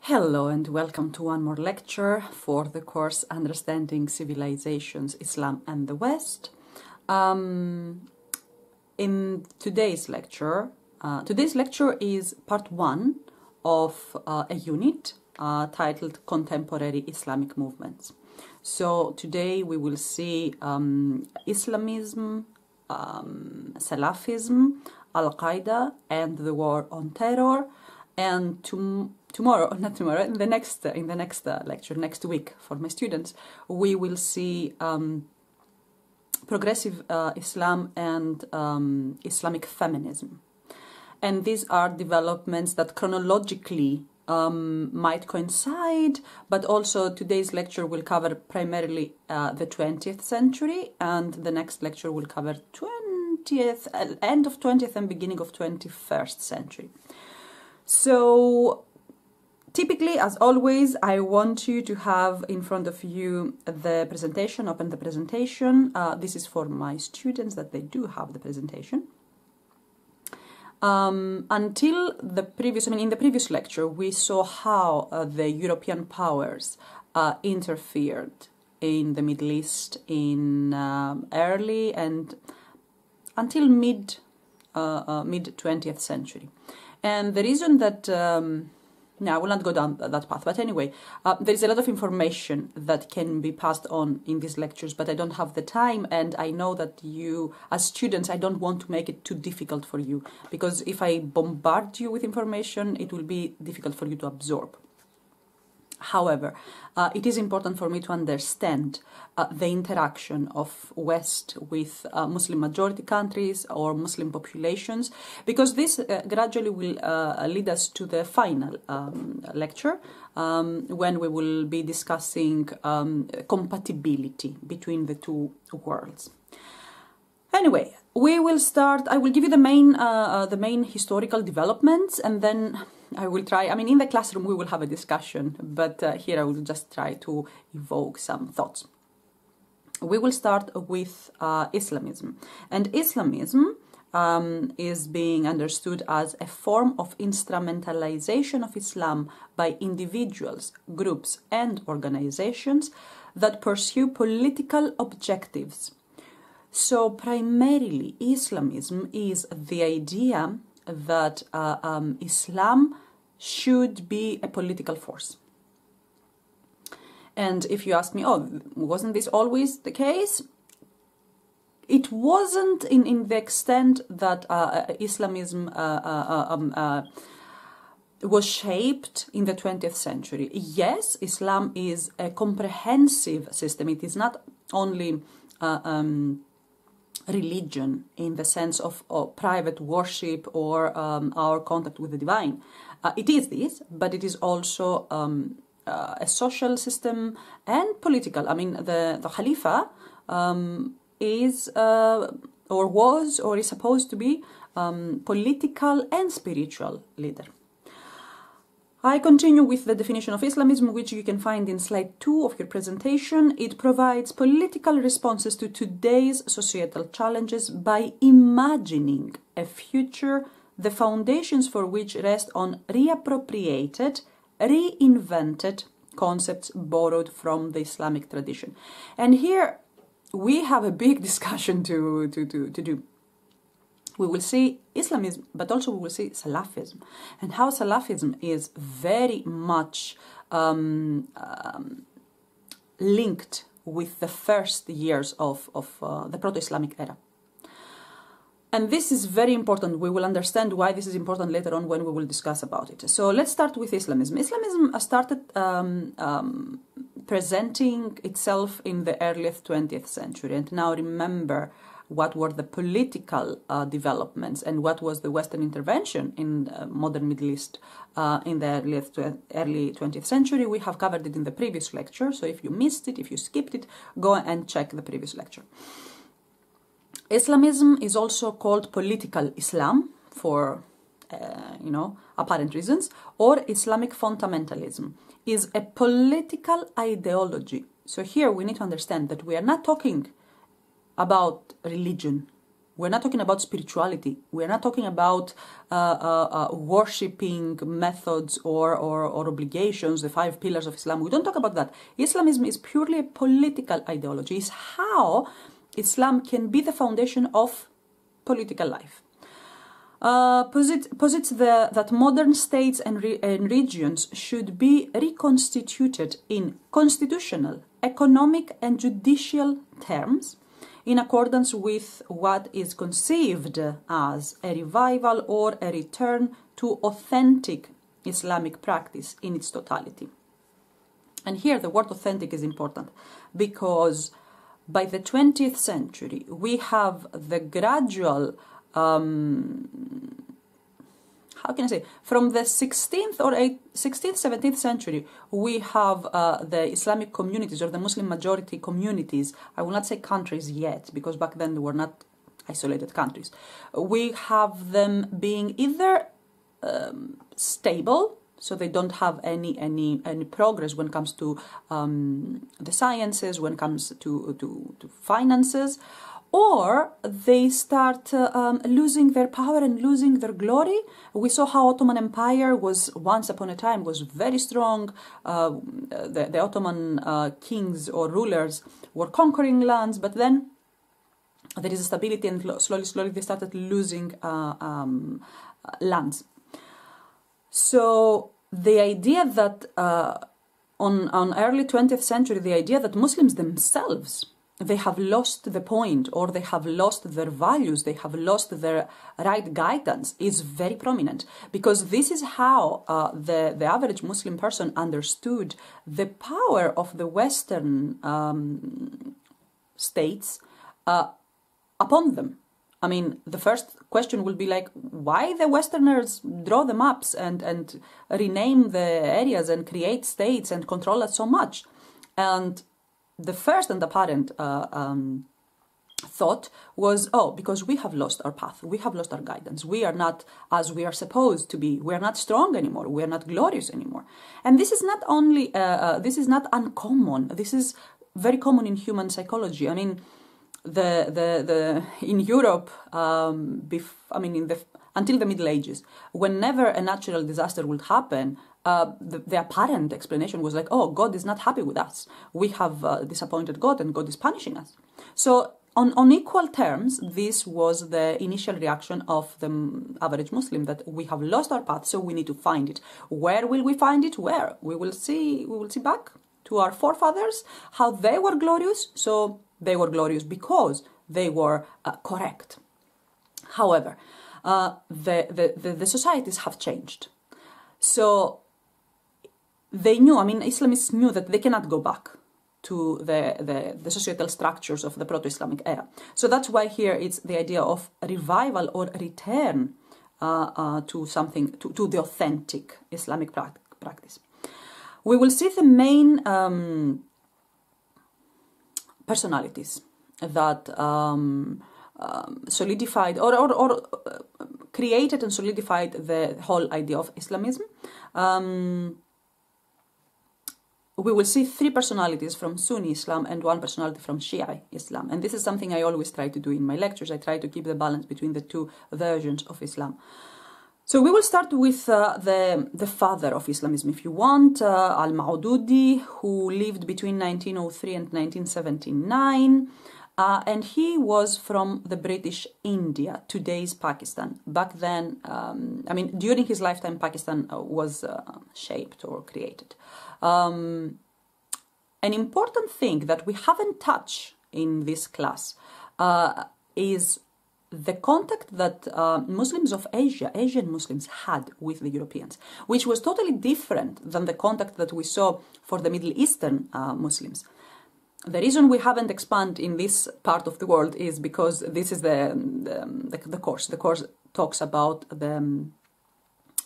Hello and welcome to one more lecture for the course Understanding Civilizations, Islam and the West. In today's lecture is part one of a unit titled Contemporary Islamic Movements. So today we will see Islamism, Salafism, Al-Qaeda and the war on terror, and in the next lecture, next week for my students, we will see progressive Islam and Islamic feminism. And these are developments that chronologically might coincide, but also today's lecture will cover primarily the 20th century, and the next lecture will cover end of 20th and beginning of 21st century. So typically, as always, I want you to have in front of you the presentation, open the presentation. This is for my students that they do have the presentation. Until the previous, in the previous lecture, we saw how the European powers interfered in the Middle East in early and until mid 20th century. And the reason that, I will not go down that path, but anyway, there is a lot of information that can be passed on in these lectures, but I don't have the time, and I know that you, as students, I don't want to make it too difficult for you, because if I bombard you with information, it will be difficult for you to absorb. However, it is important for me to understand the interaction of West with Muslim majority countries or Muslim populations, because this gradually will lead us to the final lecture when we will be discussing compatibility between the two worlds. Anyway, we will start. I will give you the main historical developments, and then I will try. In the classroom we will have a discussion, but here I will just try to evoke some thoughts. We will start with Islamism, and Islamism is being understood as a form of instrumentalization of Islam by individuals, groups, and organizations that pursue political objectives. So primarily, Islamism is the idea that Islam should be a political force. And if you ask me, wasn't this always the case? It wasn't in the extent that Islamism was shaped in the 20th century. Yes, Islam is a comprehensive system. It is not only religion in the sense of private worship or our contact with the divine. It is this, but it is also a social system and political. The Khalifa is or was or is supposed to be political and spiritual leader. I continue with the definition of Islamism, which you can find in slide 2 of your presentation. It provides political responses to today's societal challenges by imagining a future, the foundations for which rest on reappropriated, reinvented concepts borrowed from the Islamic tradition. And here we have a big discussion to do. We will see Islamism, but also we will see Salafism, and how Salafism is very much linked with the first years of the proto-Islamic era. And this is very important. We will understand why this is important later on when we will discuss about it. So let's start with Islamism. Islamism started presenting itself in the early 20th century. And now remember what were the political developments and what was the Western intervention in modern Middle East in the early 20th century. We have covered it in the previous lecture. So if you missed it, if you skipped it, go and check the previous lecture. Islamism is also called political Islam for, apparent reasons, or Islamic fundamentalism is a political ideology. So here we need to understand that we are not talking about religion. We're not talking about spirituality. We're not talking about worshipping methods or obligations, the 5 pillars of Islam. We don't talk about that. Islamism is purely a political ideology. It's how Islam can be the foundation of political life. Posits that modern states and regions should be reconstituted in constitutional, economic and judicial terms in accordance with what is conceived as a revival or a return to authentic Islamic practice in its totality. And here the word authentic is important, because by the 20th century we have the gradual how can I say, from the 16th or 16th, 17th century, we have the Islamic communities or the Muslim majority communities. I will not say countries yet, because back then they were not isolated countries. We have them being either stable, so they don't have any progress when it comes to the sciences, when it comes to finances, or they start losing their power and losing their glory. We saw how Ottoman Empire was once upon a time was very strong. The Ottoman kings or rulers were conquering lands, but then there is a stability, and slowly they started losing lands. So the idea that on early 20th century, the idea that Muslims themselves, they have lost the point, or they have lost their values, they have lost their right guidance, is very prominent, because this is how the average Muslim person understood the power of the Western states upon them. I mean, the first question will be like, why the Westerners draw the maps and rename the areas and create states and control us so much? And the first and apparent thought was, oh, because we have lost our path, we have lost our guidance, we are not as we are supposed to be, we are not strong anymore, we are not glorious anymore. And this is not only, this is not uncommon, this is very common in human psychology. I mean, in Europe, until the Middle Ages, whenever a natural disaster would happen, the apparent explanation was like, oh, God is not happy with us. We have disappointed God and God is punishing us. So on equal terms, this was the initial reaction of the average Muslim, that we have lost our path, so we need to find it. Where will we find it? Where? We will see back to our forefathers, how they were glorious. So they were glorious because they were correct. However, the societies have changed. So they knew, Islamists knew that they cannot go back to the societal structures of the proto-Islamic era. So that's why here it's the idea of revival or return to something, to the authentic Islamic practice. We will see the main personalities that solidified or created and solidified the whole idea of Islamism. We will see 3 personalities from Sunni Islam and 1 personality from Shia Islam. And this is something I always try to do in my lectures. I try to keep the balance between the 2 versions of Islam. So we will start with the father of Islamism, if you want, Al-Maududi, who lived between 1903 and 1979. And he was from the British India, today's Pakistan. Back then, during his lifetime, Pakistan was shaped or created. An important thing that we haven't touched in this class is the contact that Muslims of Asia, Asian Muslims, had with the Europeans, which was totally different than the contact that we saw for the Middle Eastern Muslims. The reason we haven't expanded in this part of the world is because this is the course. The course talks about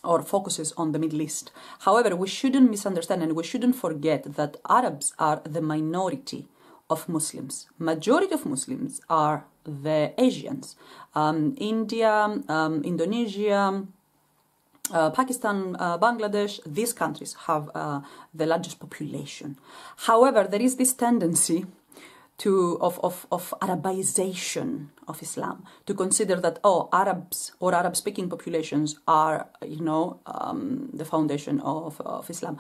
or focuses on the Middle East. However, we shouldn't misunderstand and we shouldn't forget that Arabs are the minority of Muslims. Majority of Muslims are the Asians. India, Indonesia, Pakistan, Bangladesh, these countries have the largest population. However, there is this tendency of Arabization of Islam, to consider that, oh, Arabs or Arab-speaking populations are, you know, the foundation of Islam.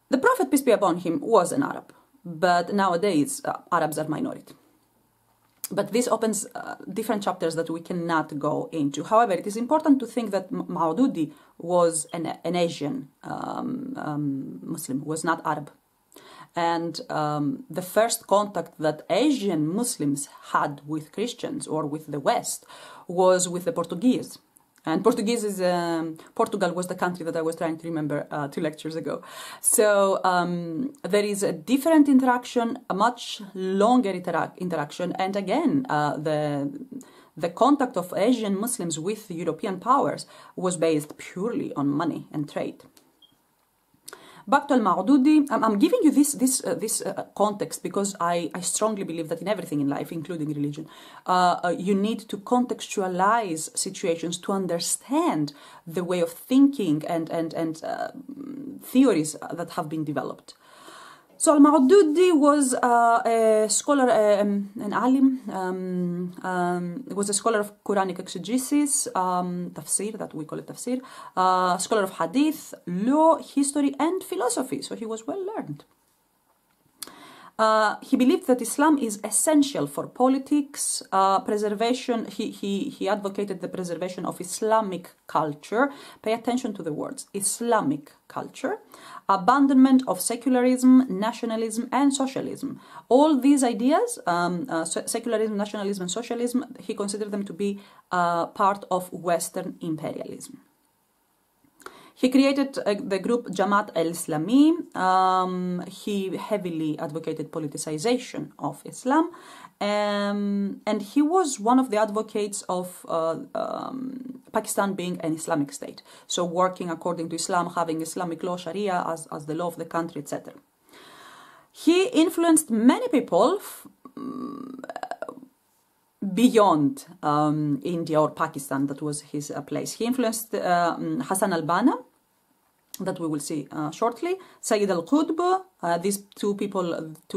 The Prophet, peace be upon him, was an Arab, but nowadays Arabs are minority. But this opens different chapters that we cannot go into. However, it is important to think that Maududi was an Asian Muslim, was not Arab. And the first contact that Asian Muslims had with Christians or with the West was with the Portuguese. And Portuguese is, Portugal was the country that I was trying to remember 2 lectures ago. So there is a different interaction, a much longer interaction. And again, the contact of Asian Muslims with European powers was based purely on money and trade. Back to Al-Maududi, I'm giving you this context because I strongly believe that in everything in life, including religion, you need to contextualize situations to understand the way of thinking and theories that have been developed. So Al-Maududi was a scholar, an alim, was a scholar of Quranic exegesis, tafsir, that we call it tafsir, scholar of hadith, law, history, and philosophy. So he was well learned. He believed that Islam is essential for politics, preservation. He advocated the preservation of Islamic culture. Pay attention to the words, Islamic culture, abandonment of secularism, nationalism, and socialism. All these ideas, secularism, nationalism, and socialism, he considered them to be part of Western imperialism. He created the group Jamaat al-Islami. He heavily advocated politicization of Islam. And he was one of the advocates of Pakistan being an Islamic state. So working according to Islam, having Islamic law, Sharia as the law of the country, etc. He influenced many people beyond India or Pakistan. That was his place. He influenced Hassan al-Banna, that we will see shortly, Sayyid al-Qutb. These two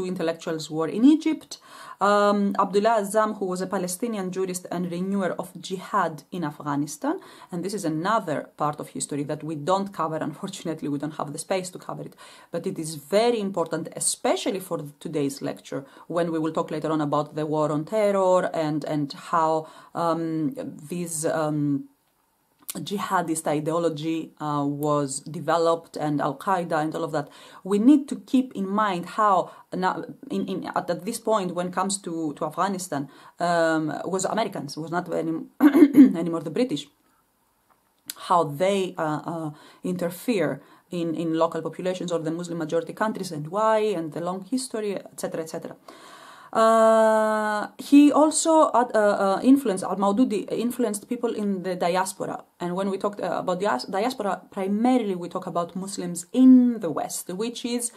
intellectuals were in Egypt. Abdullah Azzam, who was a Palestinian jurist and renewer of jihad in Afghanistan. And this is another part of history that we don't cover. Unfortunately, we don't have the space to cover it. But it is very important, especially for today's lecture, when we will talk later on about the war on terror and how these jihadist ideology was developed, and Al-Qaeda and all of that. We need to keep in mind how now at this point, when it comes to Afghanistan, was Americans, was not anymore the British, how they interfere in local populations or the Muslim majority countries, and why, and the long history, etc., etc. He also influenced, Al-Maududi influenced people in the diaspora. And when we talk about diaspora, primarily we talk about Muslims in the West, which is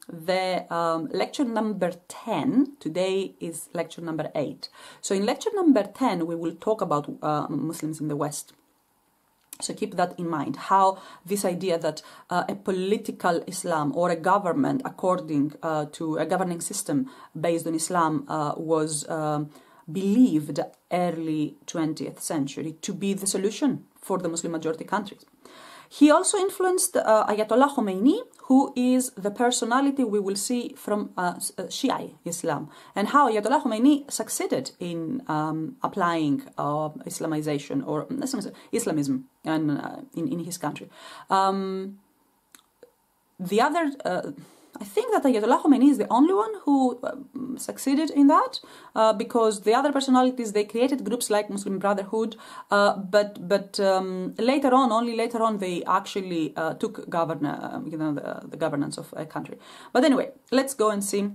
the lecture number 10. Today is lecture number 8. So in lecture number 10, we will talk about Muslims in the West. So keep that in mind, how this idea that a political Islam or a government according to a governing system based on Islam was believed early 20th century to be the solution for the Muslim majority countries. He also influenced Ayatollah Khomeini, who is the personality we will see from Shia Islam, and how Ayatollah Khomeini succeeded in applying Islamization or Islamism in his country. The other, I think that Ayatollah Khomeini is the only one who succeeded in that, because the other personalities, they created groups like Muslim Brotherhood, but later on, only later on, they actually took the governance of a country. But anyway, let's go and see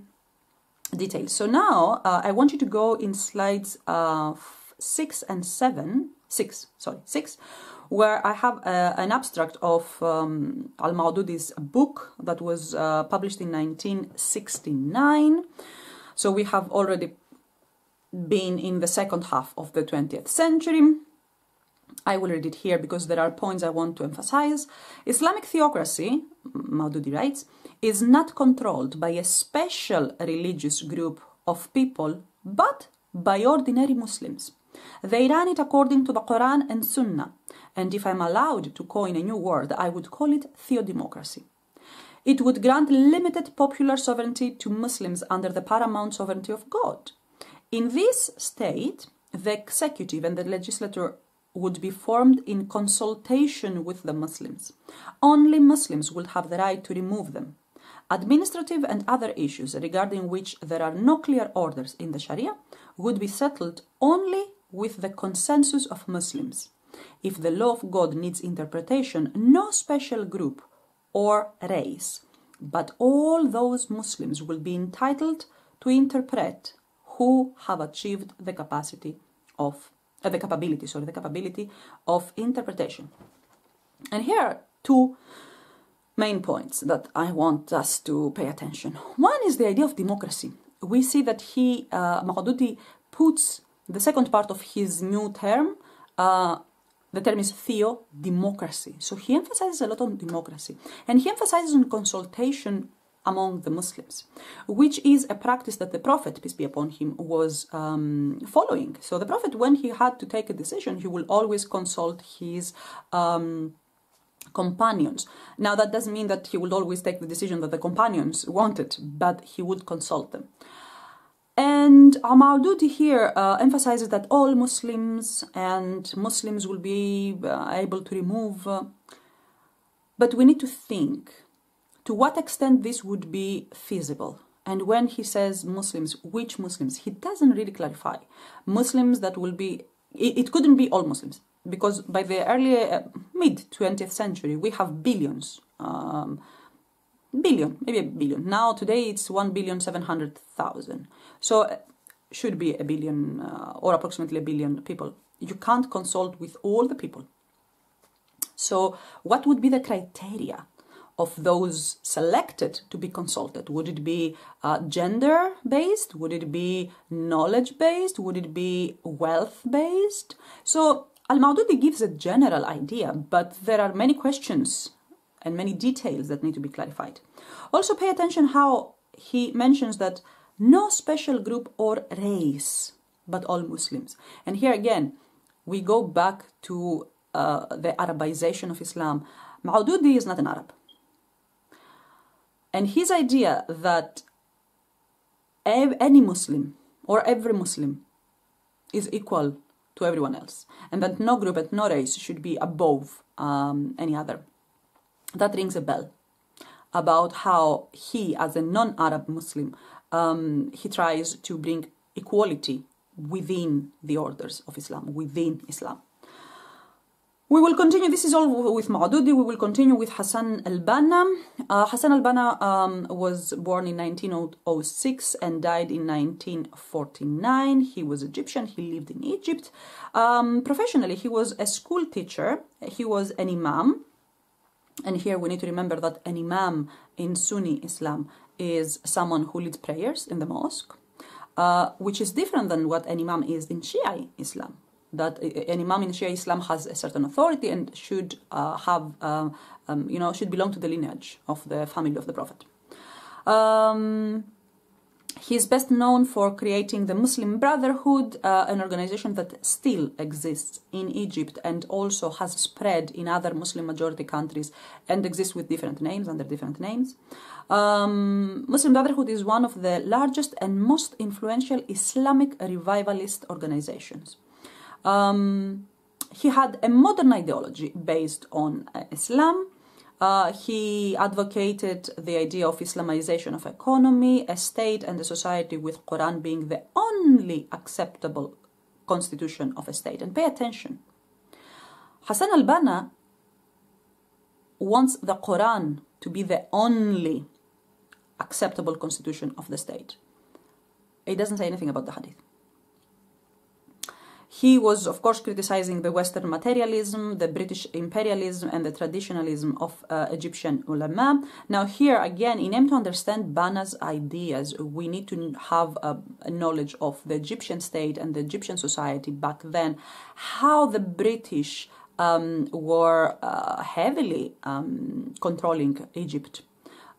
details. So now I want you to go in slides 6 and 7, 6, where I have an abstract of Al-Maududi's book that was published in 1969. So we have already been in the second half of the 20th century. I will read it here because there are points I want to emphasize. Islamic theocracy, Maududi writes, is not controlled by a special religious group of people, but by ordinary Muslims. They ran it according to the Quran and Sunnah, and if I'm allowed to coin a new word, I would call it theodemocracy. It would grant limited popular sovereignty to Muslims under the paramount sovereignty of God. In this state, the executive and the legislature would be formed in consultation with the Muslims. Only Muslims would have the right to remove them. Administrative and other issues regarding which there are no clear orders in the Sharia would be settled only with the consensus of Muslims. If the law of God needs interpretation, no special group or race, but all those Muslims will be entitled to interpret who have achieved the capability of interpretation. And here are two main points that I want us to pay attention. One is the idea of democracy. We see that Maududi puts the second part of his new term, the term is theo-democracy. So he emphasizes a lot on democracy. And he emphasizes on consultation among the Muslims, which is a practice that the Prophet, peace be upon him, was following. So the Prophet, when he had to take a decision, he will always consult his companions. Now, that doesn't mean that he would always take the decision that the companions wanted, but he would consult them. And Maududi here emphasizes that all Muslims and Muslims will be able to remove. But we need to think to what extent this would be feasible. And when he says Muslims, which Muslims? He doesn't really clarify. Muslims that will be, it couldn't be all Muslims, because by the early mid-20th century, we have billions, maybe a billion. Now, today, it's 1,700,000,000. So, should be a billion or approximately a billion people. You can't consult with all the people. So, what would be the criteria of those selected to be consulted? Would it be gender-based? Would it be knowledge-based? Would it be wealth-based? So, Al-Maududi gives a general idea, but there are many questions and many details that need to be clarified. Also, pay attention how he mentions that no special group or race, but all Muslims. And here again, we go back to the Arabization of Islam. Maududi is not an Arab. And his idea that any Muslim or every Muslim is equal to everyone else, and that no group and no race should be above any other, that rings a bell about how he, as a non-Arab Muslim, he tries to bring equality within the orders of Islam, within Islam. We will continue, this is all with Maududi, we will continue with Hassan al-Banna. Hassan al-Banna was born in 1906 and died in 1949. He was Egyptian, he lived in Egypt. Professionally, he was a school teacher, he was an imam. And here we need to remember that an imam in Sunni Islam is someone who leads prayers in the mosque, which is different than what an imam is in Shia Islam. That an imam in Shia Islam has a certain authority and should should belong to the lineage of the family of the Prophet. He's best known for creating the Muslim Brotherhood, an organization that still exists in Egypt and also has spread in other Muslim majority countries and exists with different names, under different names. Muslim Brotherhood is one of the largest and most influential Islamic revivalist organizations. He had a modern ideology based on Islam. He advocated the idea of Islamization of economy, a state and a society with Quran being the only acceptable constitution of a state. And pay attention, Hassan al-Banna wants the Quran to be the only acceptable constitution of the state. He doesn't say anything about the Hadith. He was, of course, criticizing the Western materialism, the British imperialism, and the traditionalism of Egyptian ulama. Now here, again, in aim to understand Banna's ideas, we need to have a knowledge of the Egyptian state and the Egyptian society back then, how the British were heavily controlling Egypt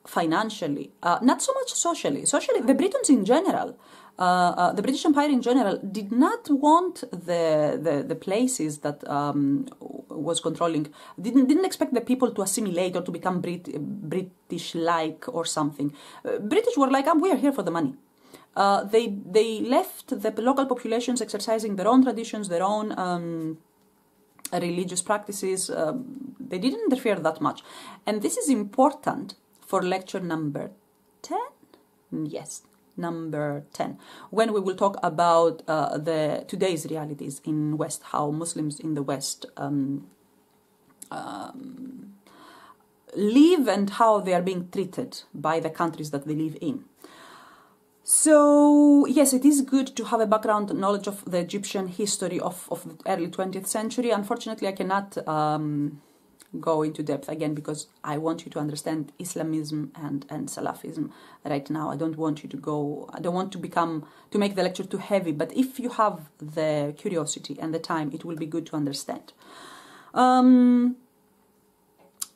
financially, not so much socially. Socially, the Britons in general The British Empire in general did not want the places that was controlling, didn't expect the people to assimilate or to become British-like or something. British were like, we are here for the money. They left the local populations exercising their own traditions, their own religious practices. They didn't interfere that much. And this is important for lecture number 10? Yes, number 10, when we will talk about today's realities in West, how Muslims in the West live and how they are being treated by the countries that they live in. So, yes, it is good to have a background knowledge of the Egyptian history of the early 20th century. Unfortunately, I cannot go into depth again because I want you to understand Islamism and Salafism right now. I don't want you to go, I don't want to make the lecture too heavy, but if you have the curiosity and the time, it will be good to understand.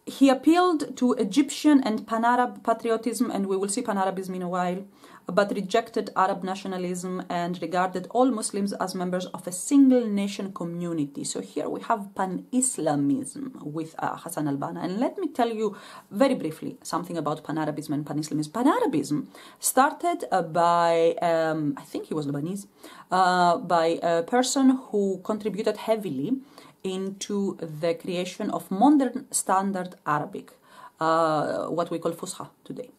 He appealed to Egyptian and Pan-Arab patriotism, and we will see Pan-Arabism in a while, but rejected Arab nationalism and regarded all Muslims as members of a single nation community. So here we have Pan-Islamism with Hassan al-Banna. And let me tell you very briefly something about Pan-Arabism and Pan-Islamism. Pan-Arabism started by, I think he was Lebanese, by a person who contributed heavily into the creation of modern standard Arabic, what we call Fusha today,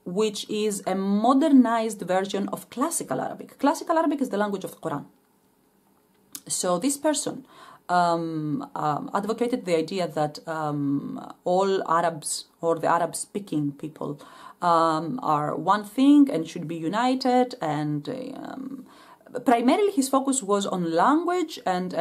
which is a modernized version of classical Arabic. Classical Arabic is the language of the Quran. So this person advocated the idea that all Arabs or the Arab-speaking people are one thing and should be united, and primarily his focus was on language and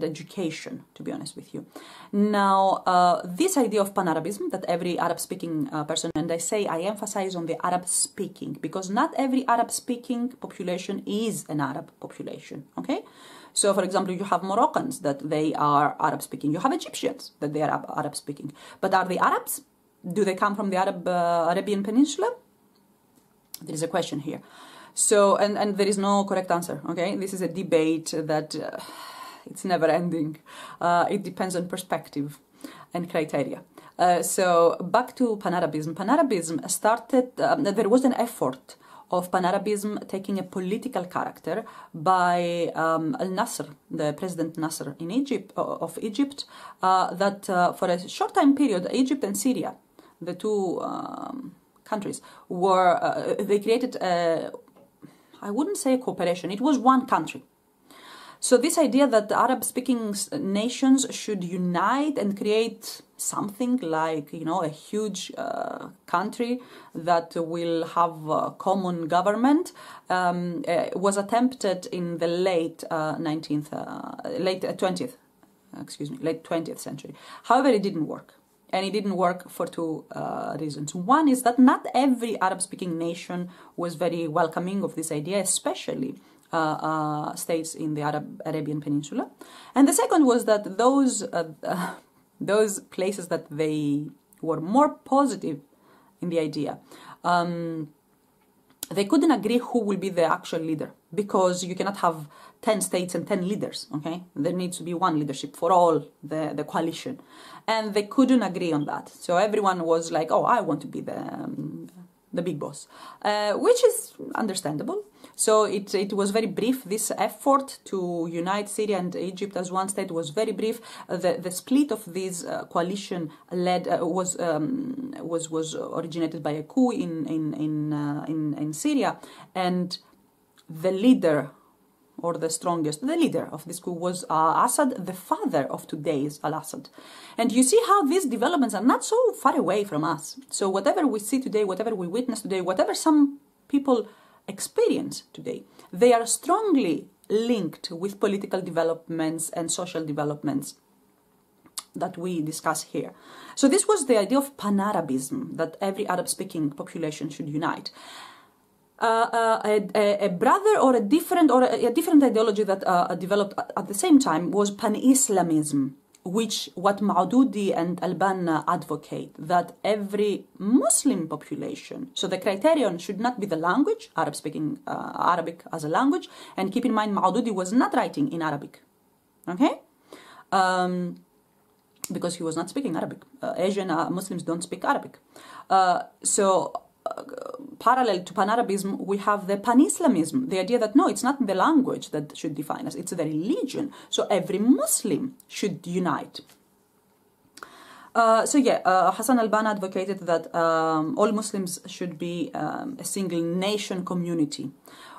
education, to be honest with you. Now, this idea of Pan-Arabism, that every Arab-speaking person, and I emphasize on the Arab-speaking, because not every Arab-speaking population is an Arab population, okay? So, for example, you have Moroccans that they are Arab-speaking. You have Egyptians that they are Arab-speaking. But are they Arabs? Do they come from the Arabian Peninsula? There is a question here. So, and there is no correct answer, okay? This is a debate that it's never ending. It depends on perspective and criteria. So, back to Pan-Arabism. Pan-Arabism started, there was an effort of Pan-Arabism taking a political character by Al-Nasr, the President Nasr in Egypt, of Egypt, that for a short time period, Egypt and Syria, the two countries, were, they created I wouldn't say a cooperation, it was one country. So this idea that the Arab-speaking nations should unite and create something like, you know, a huge country that will have a common government was attempted in the late 20th century. However, it didn't work. And it didn't work for two reasons. One is that not every Arab-speaking nation was very welcoming of this idea, especially states in the Arabian Peninsula. And the second was that those places that they were more positive in the idea, they couldn't agree who will be the actual leader, because you cannot have 10 states and 10 leaders, okay? There needs to be one leadership for all the coalition. And they couldn't agree on that. So everyone was like, oh, I want to be the big boss, which is understandable. So it was very brief. This effort to unite Syria and Egypt as one state was very brief. The split of this coalition was originated by a coup in Syria, and the leader, or the leader of this coup was Assad, the father of today's Al-Assad. And you see how these developments are not so far away from us. So whatever we see today, whatever we witness today, whatever some people experience today, they are strongly linked with political developments and social developments that we discuss here. So this was the idea of Pan-Arabism, that every Arab-speaking population should unite. A brother or a different ideology that developed at the same time was Pan-Islamism. what Maududi and Al-Banna advocate, that every Muslim population, so the criterion should not be the language, Arabic as a language, and keep in mind Maududi was not writing in Arabic, okay? Because he was not speaking Arabic. Asian Muslims don't speak Arabic. Parallel to Pan-Arabism, we have the Pan-Islamism, the idea that no, it's not the language that should define us, it's the religion. So every Muslim should unite. Hassan al-Banna advocated that all Muslims should be a single nation community,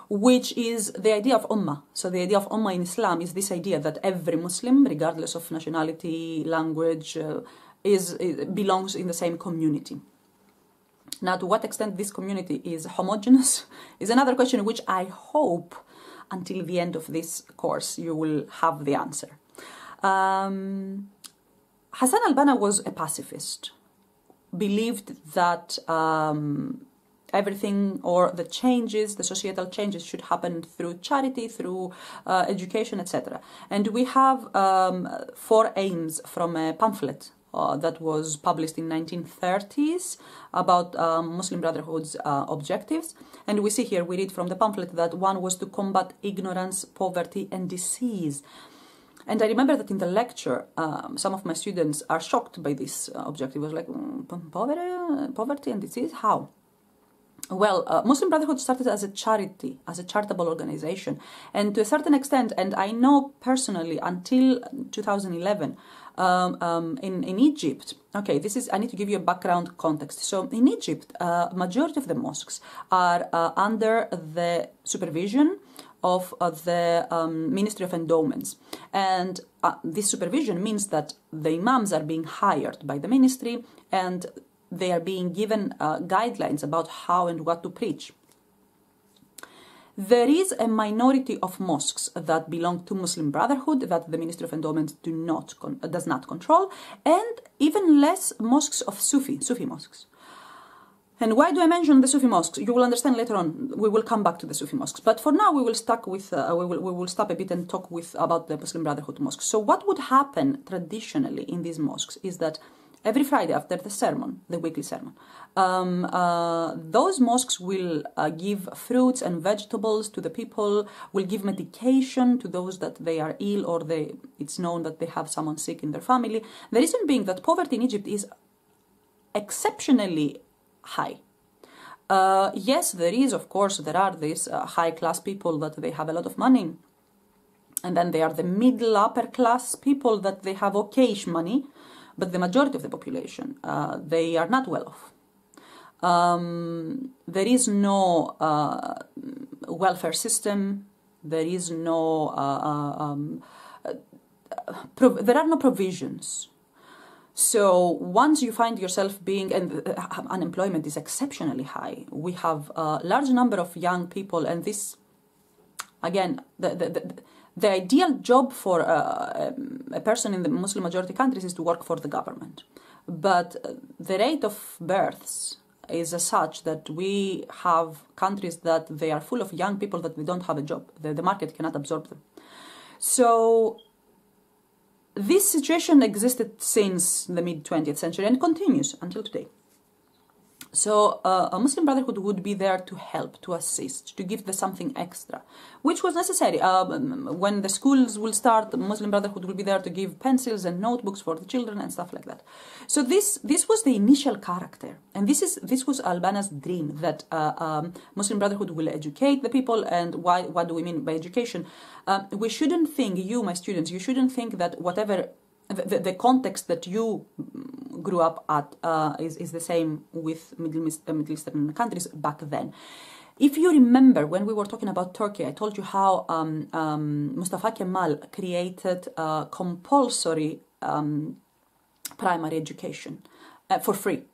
which is the idea of Ummah. So the idea of Ummah in Islam is this idea that every Muslim, regardless of nationality, language, belongs in the same community. Now, to what extent this community is homogeneous is another question which I hope until the end of this course you will have the answer. Hassan al-Banna was a pacifist, believed that everything or the changes, the societal changes should happen through charity, through education, etc. And we have 4 aims from a pamphlet that was published in 1930s about Muslim Brotherhood's objectives. And we see here, we read from the pamphlet that one was to combat ignorance, poverty and disease. And I remember that in the lecture, some of my students are shocked by this objective. It was like, poverty and disease, how? Well, Muslim Brotherhood started as a charity, as a charitable organization. And to a certain extent, and I know personally until 2011, in Egypt, okay, I need to give you a background context. So in Egypt, majority of the mosques are under the supervision of the Ministry of Endowments. And this supervision means that the imams are being hired by the ministry and they are being given guidelines about how and what to preach. There is a minority of mosques that belong to Muslim Brotherhood that the Ministry of Endowments does not control, and even less mosques of Sufi mosques. And why do I mention the Sufi mosques? You will understand later on. We will come back to the Sufi mosques. But for now, we will stop a bit and talk about the Muslim Brotherhood mosques. So what would happen traditionally in these mosques is that every Friday after the sermon, the weekly sermon, those mosques will give fruits and vegetables to the people, will give medication to those that they are ill or it's known that they have someone sick in their family. The reason being that poverty in Egypt is exceptionally high. Yes, there are these high-class people that they have a lot of money. And then there are the middle upper class people that they have okayish money. But the majority of the population, they are not well off. There is no welfare system. There is no. There are no provisions. So once you find yourself and unemployment is exceptionally high. We have a large number of young people, and this, again, the ideal job for a person in the Muslim majority countries is to work for the government. But the rate of births is such that we have countries that they are full of young people that they don't have a job. The market cannot absorb them. So this situation existed since the mid-20th century and continues until today. So a Muslim Brotherhood would be there to help, to assist, to give them something extra, which was necessary. When the schools will start, the Muslim Brotherhood will be there to give pencils and notebooks for the children and stuff like that. So this was the initial character, and this was Al-Banna's dream, that Muslim Brotherhood will educate the people. And what do we mean by education? We shouldn't think, you, my students, you shouldn't think that whatever the context that you grew up at is the same with Middle Eastern countries back then. If you remember, when we were talking about Turkey, I told you how Mustafa Kemal created compulsory primary education for free.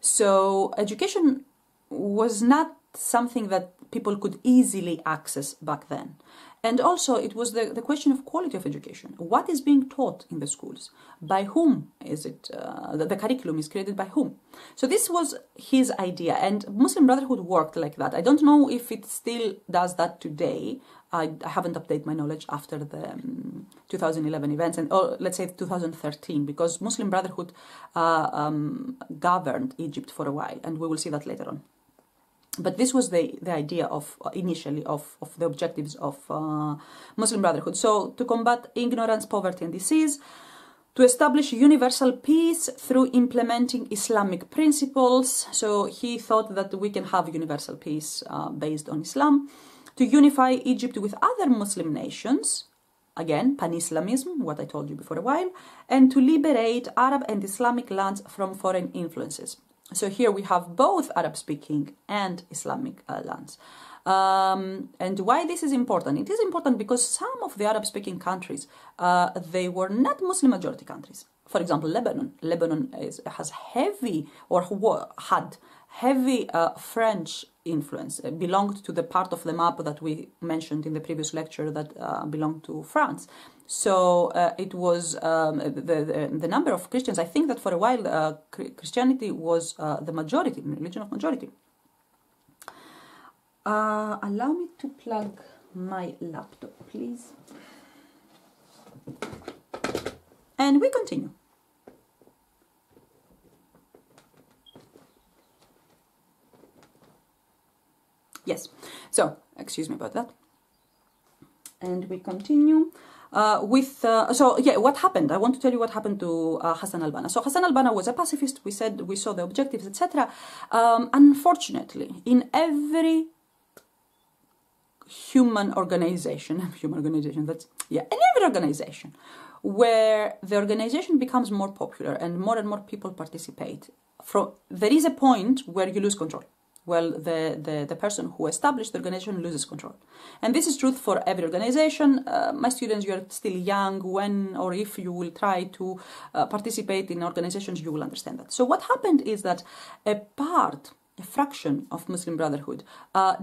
So education was not something that people could easily access back then. And also it was the question of quality of education. What is being taught in the schools? By whom is it? The curriculum is created by whom? So this was his idea, and Muslim Brotherhood worked like that. I don't know if it still does that today. I haven't updated my knowledge after the 2011 events, and let's say 2013, because Muslim Brotherhood governed Egypt for a while, and we will see that later on. But this was the idea of initially of the objectives of Muslim Brotherhood. So to combat ignorance, poverty and disease, to establish universal peace through implementing Islamic principles. So he thought that we can have universal peace based on Islam. To unify Egypt with other Muslim nations, again, Pan-Islamism, what I told you before a while, and to liberate Arab and Islamic lands from foreign influences. So here we have both Arab-speaking and Islamic lands. And why this is important? It is important because some of the Arab-speaking countries, they were not Muslim-majority countries. For example, Lebanon. Lebanon has heavy, or had heavy French influence. It belonged to the part of the map that we mentioned in the previous lecture that belonged to France. So it was the number of Christians. I think that for a while Christianity was the majority, religion of majority. Allow me to plug my laptop, please. And we continue. Yes, so excuse me about that. And we continue with, what happened? I want to tell you what happened to Hassan al-Banna. So Hassan al-Banna was a pacifist. We saw the objectives, etc. Unfortunately, in every human organization, in every organization where the organization becomes more popular and more people participate, there is a point where you lose control. Well, the person who established the organization loses control. And this is true for every organization. My students, you are still young. When or if you will try to participate in organizations, you will understand that. So what happened is that a fraction of Muslim Brotherhood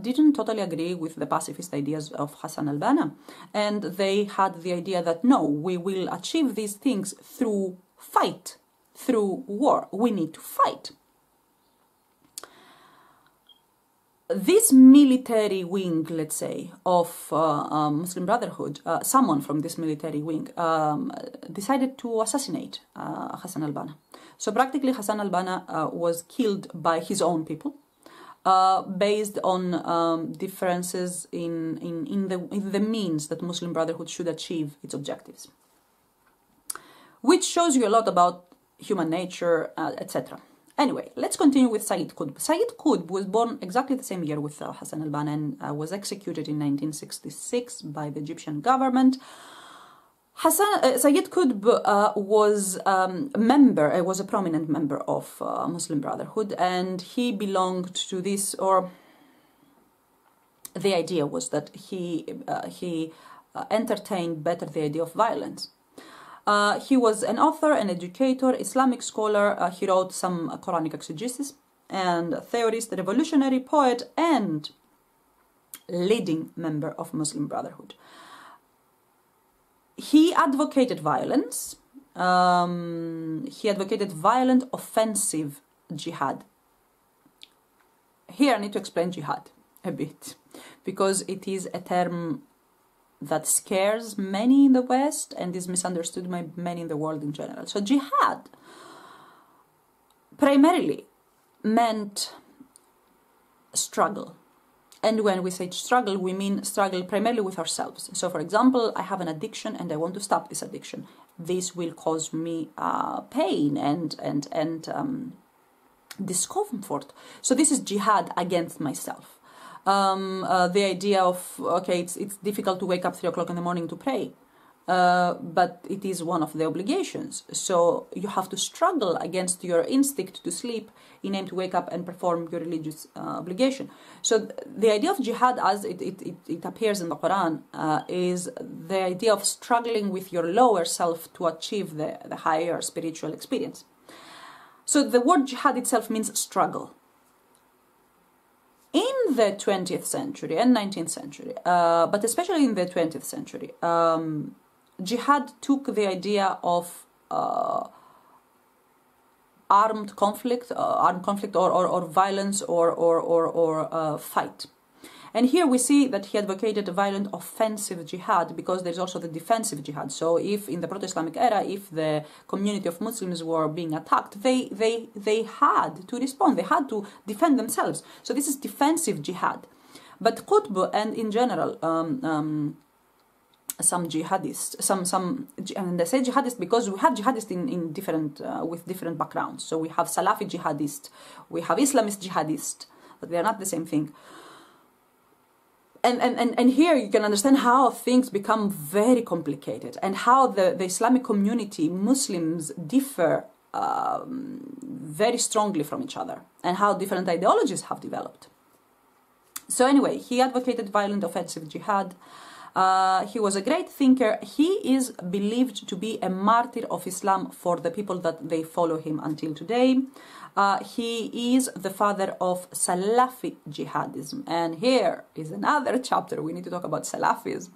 didn't totally agree with the pacifist ideas of Hassan al-Banna. And they had the idea that, no, we will achieve these things through fight, through war. We need to fight. This military wing, let's say, of Muslim Brotherhood, someone from this military wing decided to assassinate Hassan al-Banna. So practically Hassan al-Banna was killed by his own people based on differences in the means that Muslim Brotherhood should achieve its objectives. Which shows you a lot about human nature, etc. Anyway, let's continue with Sayyid Qutb. Sayyid Qutb was born exactly the same year with Hassan al-Banna and was executed in 1966 by the Egyptian government. Sayyid Qutb was a prominent member of Muslim Brotherhood, and he belonged to this, or the idea was that he entertained better the idea of violence. He was an author, an educator, Islamic scholar. He wrote some Quranic exegesis and theorist, revolutionary poet, and leading member of Muslim Brotherhood. He advocated violence. He advocated violent, offensive jihad. Here I need to explain jihad a bit, because it is a term that scares many in the West and is misunderstood by many in the world in general. So jihad primarily meant struggle. And when we say struggle, we mean struggle primarily with ourselves. So for example, I have an addiction and I want to stop this addiction. This will cause me pain and discomfort. So this is jihad against myself. The idea of, okay, it's difficult to wake up 3 o'clock in the morning to pray, but it is one of the obligations. So you have to struggle against your instinct to sleep in aim to wake up and perform your religious obligation. So the idea of jihad, as it appears in the Quran, is the idea of struggling with your lower self to achieve the higher spiritual experience. So the word jihad itself means struggle. In the 20th century and 19th century, but especially in the 20th century, jihad took the idea of armed conflict or violence or fight. And here we see that he advocated a violent offensive jihad, because there's also the defensive jihad. So if in the proto-Islamic era, if the community of Muslims were being attacked, they had to respond, they had to defend themselves. So this is defensive jihad. But Qutb, and in general, some jihadists, and I say jihadists because we have jihadists in different, with different backgrounds. So we have Salafi Jihadist, we have Islamist Jihadist, but they are not the same thing. And here you can understand how things become very complicated, and how the Islamic community, Muslims, differ very strongly from each other, and how different ideologies have developed. So anyway, he advocated violent offensive jihad. He was a great thinker. He is believed to be a martyr of Islam for the people that they follow him until today. He is the father of Salafi Jihadism. And here is another chapter. We need to talk about Salafism.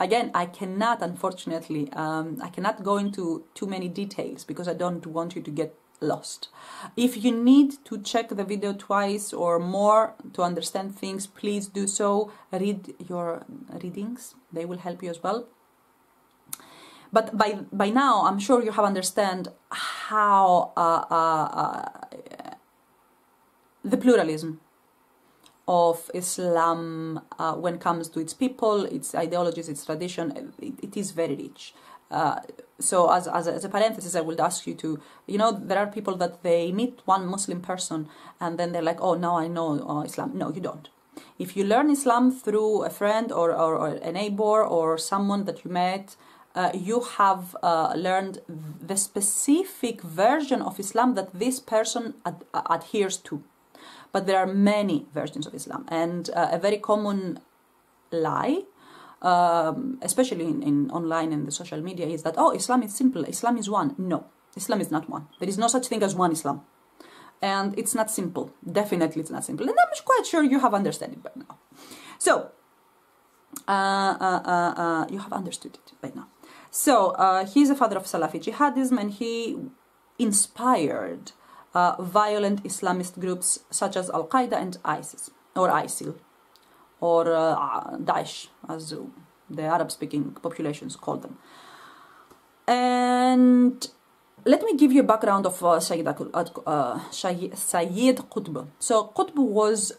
Again, I cannot, unfortunately, I cannot go into too many details because I don't want you to get lost. If you need to check the video twice or more to understand things, please do so. Read your readings. They will help you as well. But by now, I'm sure you have understand how the pluralism of Islam, when it comes to its people, its ideologies, its tradition, it is very rich. So as a parenthesis, I would ask you to, there are people that they meet one Muslim person and then they're like, oh, now I know Islam. No, you don't. If you learn Islam through a friend or a neighbor or someone that you met, you have learned the specific version of Islam that this person adheres to. But there are many versions of Islam, and a very common lie, especially in online and the social media, is that, oh, Islam is simple, Islam is one. No, Islam is not one. There is no such thing as one Islam. And it's not simple. Definitely it's not simple. And I'm quite sure you have understood it by now. So, you have understood it by now. So, he's a father of Salafi Jihadism, and he inspired violent Islamist groups such as Al-Qaeda and ISIS, or ISIL, or Daesh, as the Arab-speaking populations call them. And let me give you a background of Sayyid Qutb. So Qutb was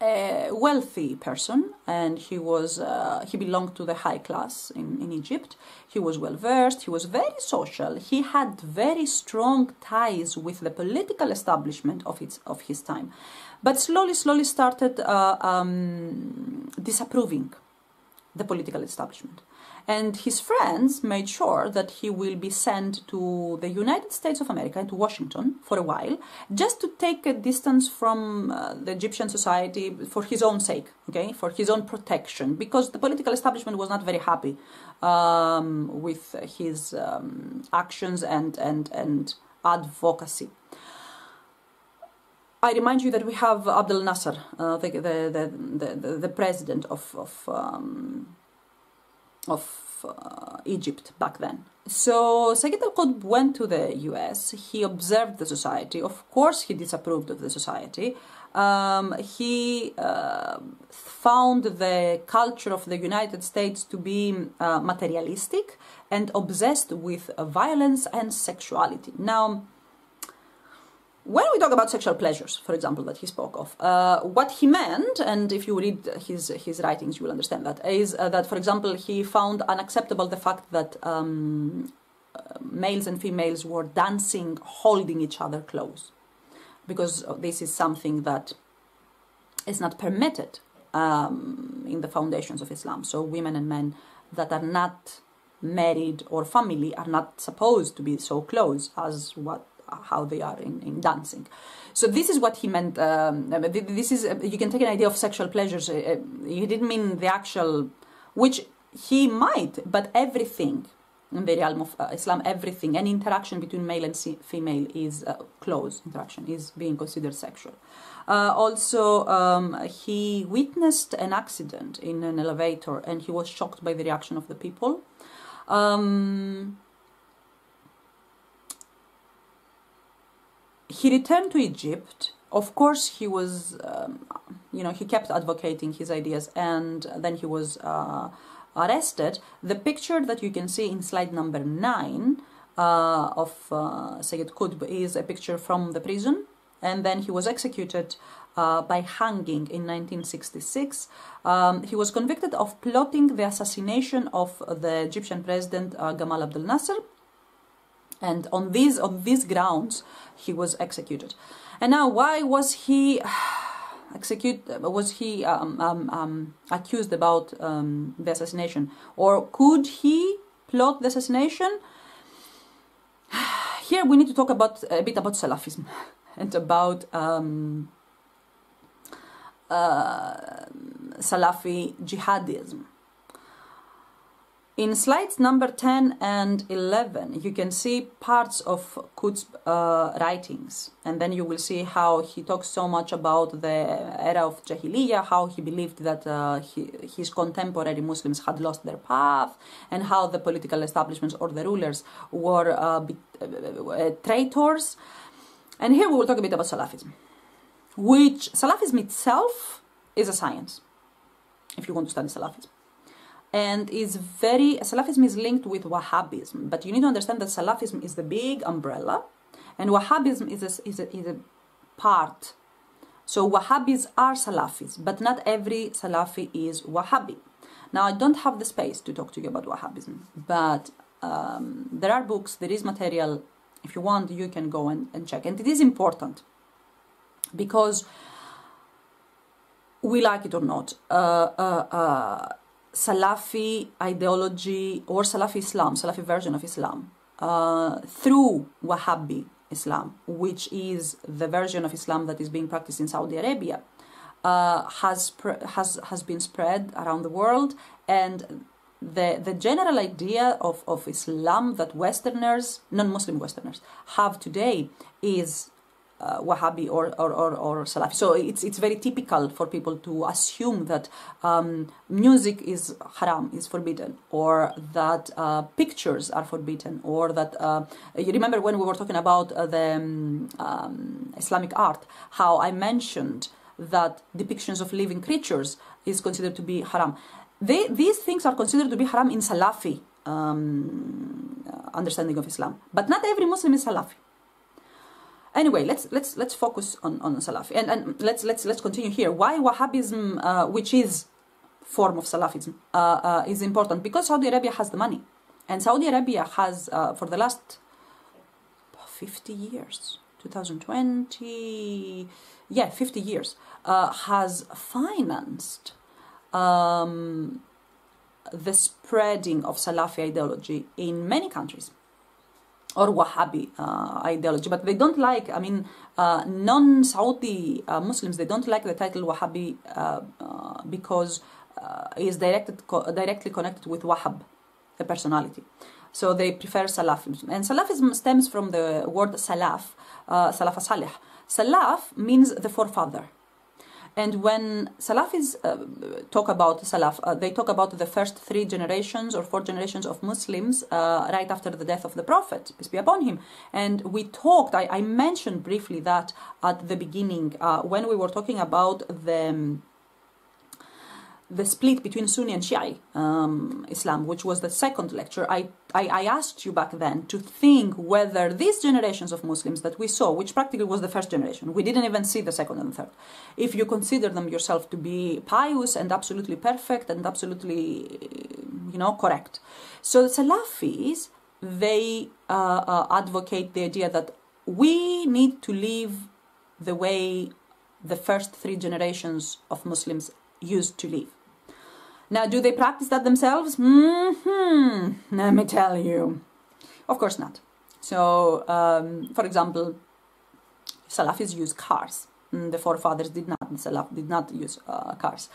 a wealthy person, and he belonged to the high class in Egypt. He was well versed, he was very social, he had very strong ties with the political establishment of his time, but slowly started disapproving the political establishment. And his friends made sure that he will be sent to the United States of America, to Washington, for a while, just to take a distance from the Egyptian society for his own sake, okay, for his own protection, because the political establishment was not very happy with his actions and advocacy. I remind you that we have Abdel Nasser, the president of Egypt back then. So Sayyid al-Qutb went to the US, he observed the society, of course he disapproved of the society, he found the culture of the United States to be materialistic and obsessed with violence and sexuality. Now, when we talk about sexual pleasures, for example, that he spoke of, what he meant, and if you read his writings, you will understand that, is that, for example, he found unacceptable the fact that males and females were dancing, holding each other close, because this is something that is not permitted in the foundations of Islam. So women and men that are not married or family are not supposed to be so close as how they are in dancing. So this is what he meant. This is, you can take an idea of sexual pleasures. He didn't mean the actual, which he might, but everything in the realm of Islam, everything, any interaction between male and female is close interaction, is being considered sexual. Also, he witnessed an accident in an elevator and he was shocked by the reaction of the people. He returned to Egypt. Of course, he was, he kept advocating his ideas, and then he was arrested. The picture that you can see in slide number 9 of Sayyid Qutb is a picture from the prison, and then he was executed by hanging in 1966. He was convicted of plotting the assassination of the Egyptian president Gamal Abdel Nasser, and on these grounds he was executed. And now, why was he accused about the assassination, or could he plot the assassination? Here we need to talk a bit about Salafism and about Salafi Jihadism. In slides number 10 and 11, you can see parts of Qutb's writings, and then you will see how he talks so much about the era of Jahiliyyah, how he believed that his contemporary Muslims had lost their path, and how the political establishments or the rulers were traitors. And here we will talk a bit about Salafism, which Salafism itself is a science, if you want to study Salafism. And Salafism is linked with Wahhabism, but you need to understand that Salafism is the big umbrella, and Wahhabism is a part. So Wahhabis are Salafis, but not every Salafi is Wahhabi. Now, I don't have the space to talk to you about Wahhabism, but there are books, there is material. If you want, you can go and check. And it is important, because we like it or not, Salafi ideology or Salafi Islam, Salafi version of Islam, through Wahhabi Islam, which is the version of Islam that is being practiced in Saudi Arabia, has been spread around the world. And the general idea of Islam that Westerners, non-Muslim Westerners, have today is Wahhabi or Salafi. So it's very typical for people to assume that music is haram, is forbidden, or that pictures are forbidden, or that you remember when we were talking about the Islamic art, how I mentioned that depictions of living creatures is considered to be haram. These things are considered to be haram in Salafi understanding of Islam, but not every Muslim is Salafi. Anyway, let's focus on Salafi, and let's continue here. Why Wahhabism, which is form of Salafism, is important? Because Saudi Arabia has the money, and Saudi Arabia has for the last 50 years, 2020, 50 years, has financed the spreading of Salafi ideology in many countries, or Wahhabi ideology. But they don't like, non-Saudi Muslims, they don't like the title Wahhabi because it is directly connected with Wahhab, the personality. So they prefer Salafism. And Salafism stems from the word Salaf, Salaf Salih. Salaf means the forefather. And when Salafis talk about Salaf, they talk about the first 3 generations or 4 generations of Muslims right after the death of the Prophet, peace be upon him. And we talked, I mentioned briefly that at the beginning when we were talking about the split between Sunni and Shia Islam, which was the second lecture. I asked you back then to think whether these generations of Muslims that we saw, which practically was the first generation, we didn't even see the second and third, if you consider them yourself to be pious and absolutely perfect and absolutely, correct. So the Salafis, they advocate the idea that we need to live the way the first 3 generations of Muslims used to live. Now, do they practice that themselves? Let me tell you. Of course not. So, for example, Salafis use cars. The forefathers did not. Salaf did not use cars.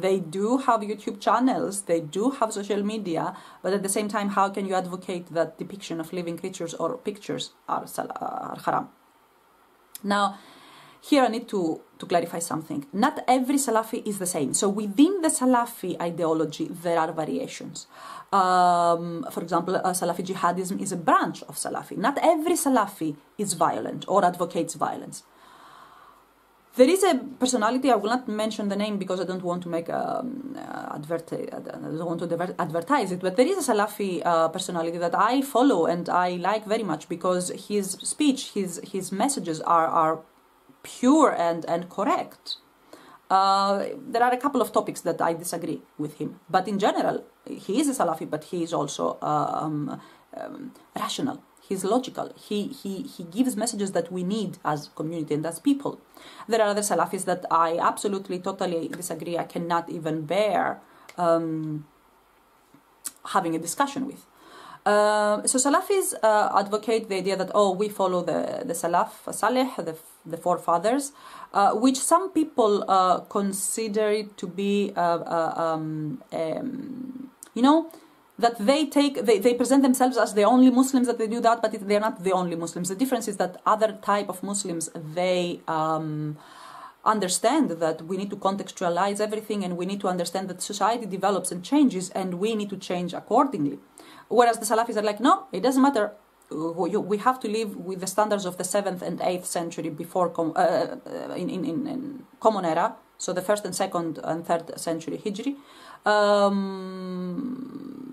They do have YouTube channels, they do have social media, but at the same time, how can you advocate that depiction of living creatures or pictures are haram? Now, here I need to clarify something. Not every Salafi is the same. So within the Salafi ideology, there are variations. For example, Salafi Jihadism is a branch of Salafi. Not every Salafi is violent or advocates violence. There is a personality, I will not mention the name because I don't want to make advertise it, but there is a Salafi personality that I follow and I like very much because his speech, his messages are pure and correct. There are a couple of topics that I disagree with him, but in general, he is a Salafi, but he is also rational. He's logical. He gives messages that we need as community and as people. There are other Salafis that I absolutely, totally disagree. I cannot even bear having a discussion with. So Salafis advocate the idea that, oh, we follow the Salaf Salih, the forefathers, which some people consider it to be, that they present themselves as the only Muslims that they do that, but they're not the only Muslims. The difference is that other type of Muslims, they understand that we need to contextualize everything and we need to understand that society develops and changes and we need to change accordingly. Whereas the Salafis are like, no, it doesn't matter. We have to live with the standards of the 7th and 8th century before in Common Era, so the 1st and 2nd and 3rd century Hijri,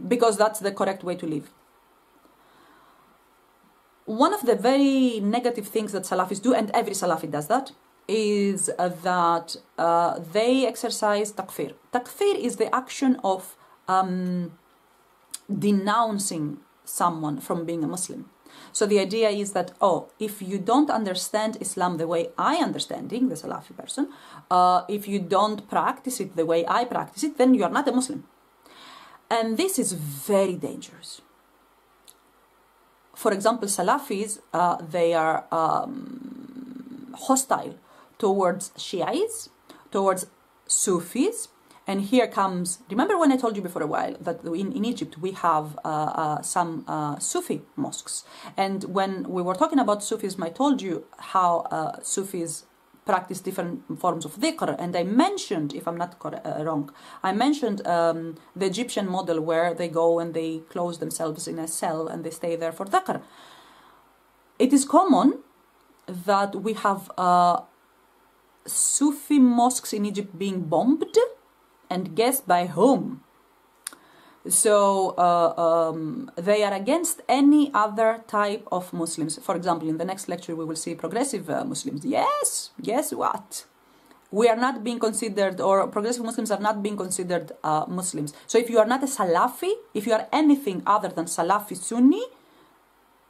because that's the correct way to live. One of the very negative things that Salafis do, and every Salafi does that, is that they exercise takfir. Takfir is the action of denouncing someone from being a Muslim. So the idea is that, oh, if you don't understand Islam the way I understand it, the Salafi person, if you don't practice it the way I practice it, then you are not a Muslim. And this is very dangerous. For example, Salafis, they are hostile towards Shiites, towards Sufis. And here comes, remember when I told you before a while that in Egypt we have some Sufi mosques. And when we were talking about Sufism, I told you how Sufis practice different forms of dhikr. And I mentioned, if I'm not wrong, I mentioned the Egyptian model where they go and they close themselves in a cell and they stay there for dhikr. It is common that we have Sufi mosques in Egypt being bombed, and guess by whom? So they are against any other type of Muslims. For example, in the next lecture we will see progressive Muslims. Yes, guess what? We are not being considered, or progressive Muslims are not being considered Muslims. So if you are not a Salafi, if you are anything other than Salafi Sunni,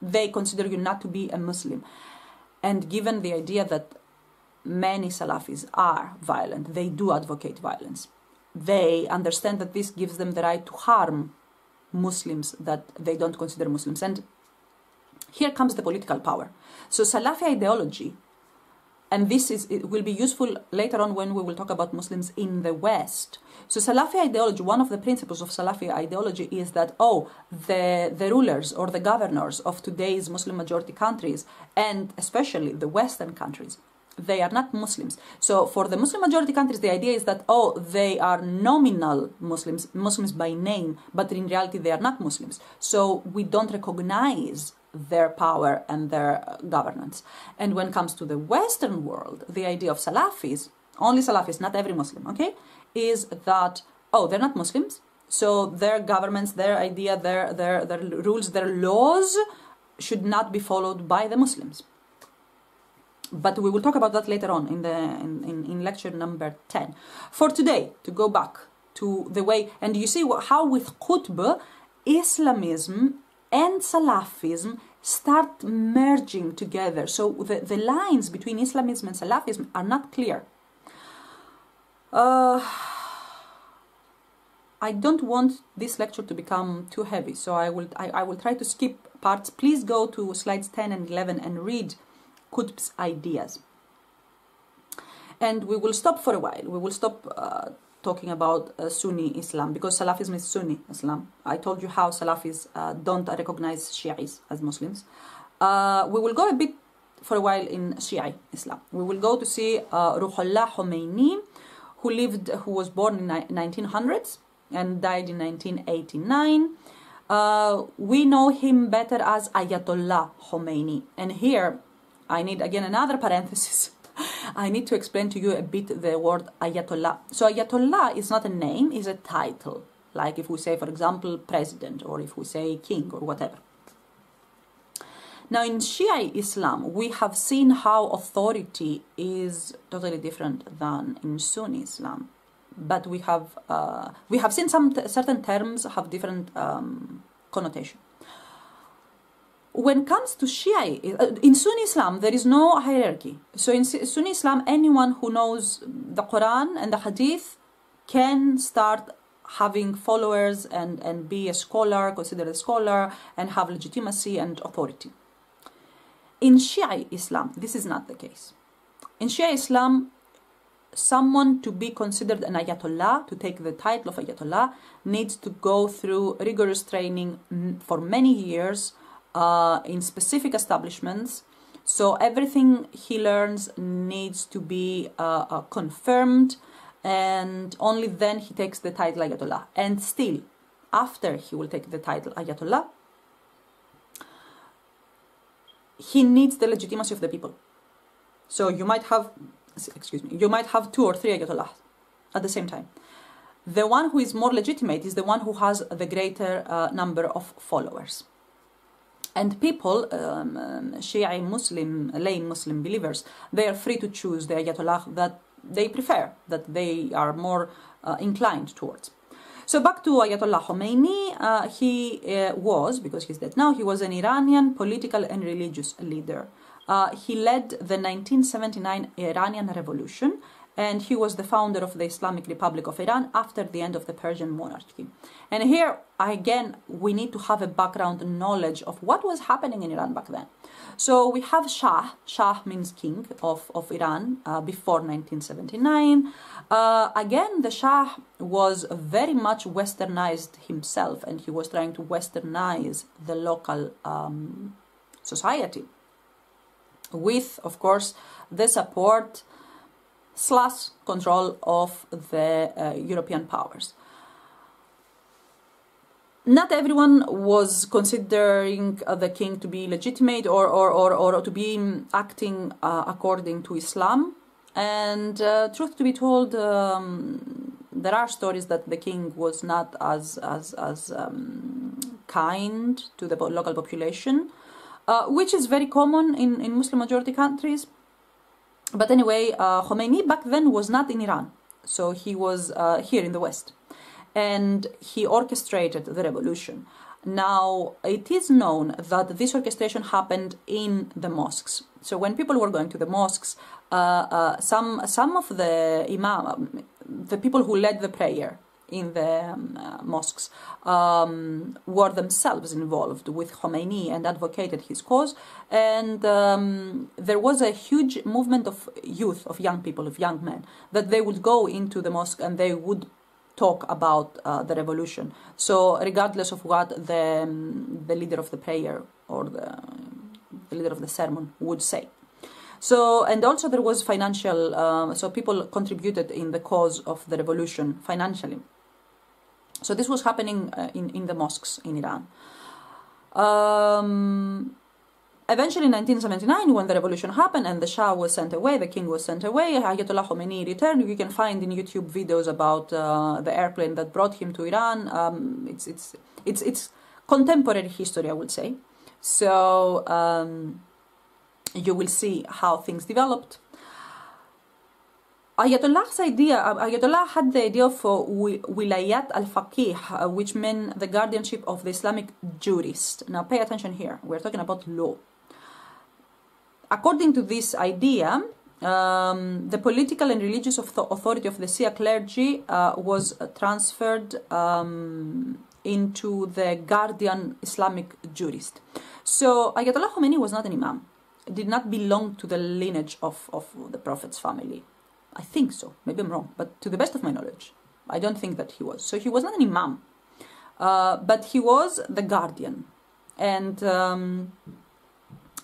they consider you not to be a Muslim. And given the idea that many Salafis are violent, they do advocate violence. They understand that this gives them the right to harm Muslims that they don't consider Muslims. And here comes the political power. So Salafi ideology, and it will be useful later on when we will talk about Muslims in the West. So Salafi ideology, one of the principles of Salafi ideology is that, the rulers or the governors of today's Muslim majority countries, and especially the Western countries, they are not Muslims. So for the Muslim majority countries, the idea is that, they are nominal Muslims, Muslims by name, but in reality they are not Muslims. So we don't recognize their power and their governance. And when it comes to the Western world, the idea of Salafis, only Salafis, not every Muslim, okay, is that, they're not Muslims, so their governments, their idea, their rules, their laws should not be followed by the Muslims. But we will talk about that later on in lecture number 10. For today, to go back to the way, and you see how with Qutb, Islamism and Salafism start merging together. So the lines between Islamism and Salafism are not clear. I don't want this lecture to become too heavy, so I will try to skip parts. Please go to slides 10 and 11 and read Qutb's ideas. And we will stop for a while. We will stop talking about Sunni Islam, because Salafism is Sunni Islam. I told you how Salafis don't recognize Shi'is as Muslims. We will go a bit for a while in Shi'i Islam. We will go to see Ruhollah Khomeini, who was born in 1900s and died in 1989. We know him better as Ayatollah Khomeini. And here, I need again another parenthesis. I need to explain to you a bit the word Ayatollah. So Ayatollah is not a name, it's a title. Like if we say, for example, president, or if we say king, or whatever. Now in Shia Islam, we have seen how authority is totally different than in Sunni Islam. But we have seen some certain terms have different connotation. When it comes to Shia, in Sunni Islam, there is no hierarchy. So in Sunni Islam, anyone who knows the Quran and the Hadith can start having followers and be a scholar, considered a scholar, and have legitimacy and authority. In Shia Islam, this is not the case. In Shia Islam, someone to be considered an Ayatollah, to take the title of Ayatollah, needs to go through rigorous training for many years, in specific establishments. So everything he learns needs to be confirmed, and only then he takes the title Ayatollah. And still, after he will take the title Ayatollah, he needs the legitimacy of the people. So you might have, you might have 2 or 3 Ayatollahs at the same time. The one who is more legitimate is the one who has the greater number of followers. And people, Shia Muslim, lay Muslim believers, they are free to choose the Ayatollah that they prefer, that they are more inclined towards. So back to Ayatollah Khomeini, he was, because he's dead now, he was an Iranian political and religious leader. He led the 1979 Iranian Revolution, and he was the founder of the Islamic Republic of Iran after the end of the Persian monarchy. And here, again, we need to have a background knowledge of what was happening in Iran back then. So we have Shah. Shah means king of Iran before 1979. Again, the Shah was very much westernized himself, and he was trying to westernize the local society with, of course, the support / control of the European powers. Not everyone was considering the king to be legitimate or to be acting according to Islam. And truth to be told, there are stories that the king was not as kind to the local population, which is very common in Muslim majority countries. But anyway, Khomeini back then was not in Iran, so he was here in the West, and he orchestrated the revolution. Now, it is known that this orchestration happened in the mosques. So when people were going to the mosques, some of the imam, the people who led the prayer in the mosques, were themselves involved with Khomeini and advocated his cause. And there was a huge movement of youth, of young people, of young men, that they would go into the mosque and they would talk about the revolution. So regardless of what the leader of the prayer or the leader of the sermon would say. So, and also there was financial, so people contributed in the cause of the revolution financially. So this was happening in the mosques in Iran. Eventually in 1979, when the revolution happened and the Shah was sent away, the king was sent away, Ayatollah Khomeini returned. You can find in YouTube videos about the airplane that brought him to Iran. It's contemporary history, I would say. So you will see how things developed. Ayatollah had the idea of wilayat al-faqih, which meant the guardianship of the Islamic jurist. Now pay attention here, we're talking about law. According to this idea, the political and religious authority of the Shia clergy was transferred into the guardian Islamic jurist. So Ayatollah Khomeini was not an imam, did not belong to the lineage of the Prophet's family. I think so. Maybe I'm wrong. But to the best of my knowledge, I don't think that he was. So he was not an imam. But he was the guardian. And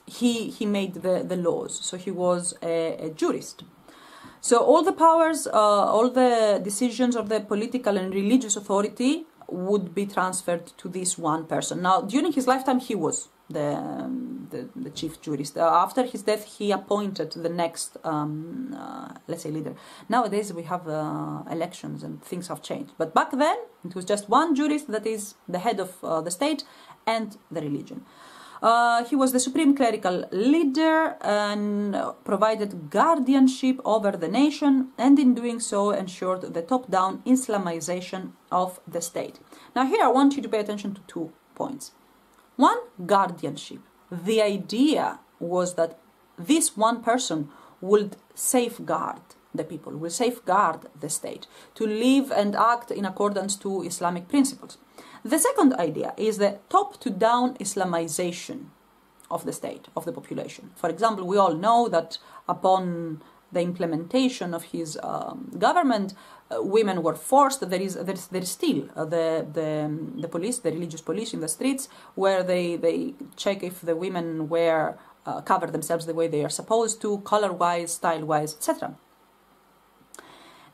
he made the laws. So he was a jurist. So all the powers, all the decisions of the political and religious authority would be transferred to this one person. Now, during his lifetime, he was the chief jurist. After his death, he appointed the next, let's say, leader. Nowadays, we have elections and things have changed. But back then, it was just one jurist that is the head of the state and the religion. He was the supreme clerical leader and provided guardianship over the nation, and in doing so ensured the top-down Islamization of the state. Now here I want you to pay attention to 2 points. One, guardianship. The idea was that this one person would safeguard the people, will safeguard the state, to live and act in accordance to Islamic principles. The second idea is the top-to-down Islamization of the state, of the population. For example, we all know that upon the implementation of his government, women were forced. There is still the police, the religious police in the streets, where they check if the women wear cover themselves the way they are supposed to, color-wise, style-wise, etc.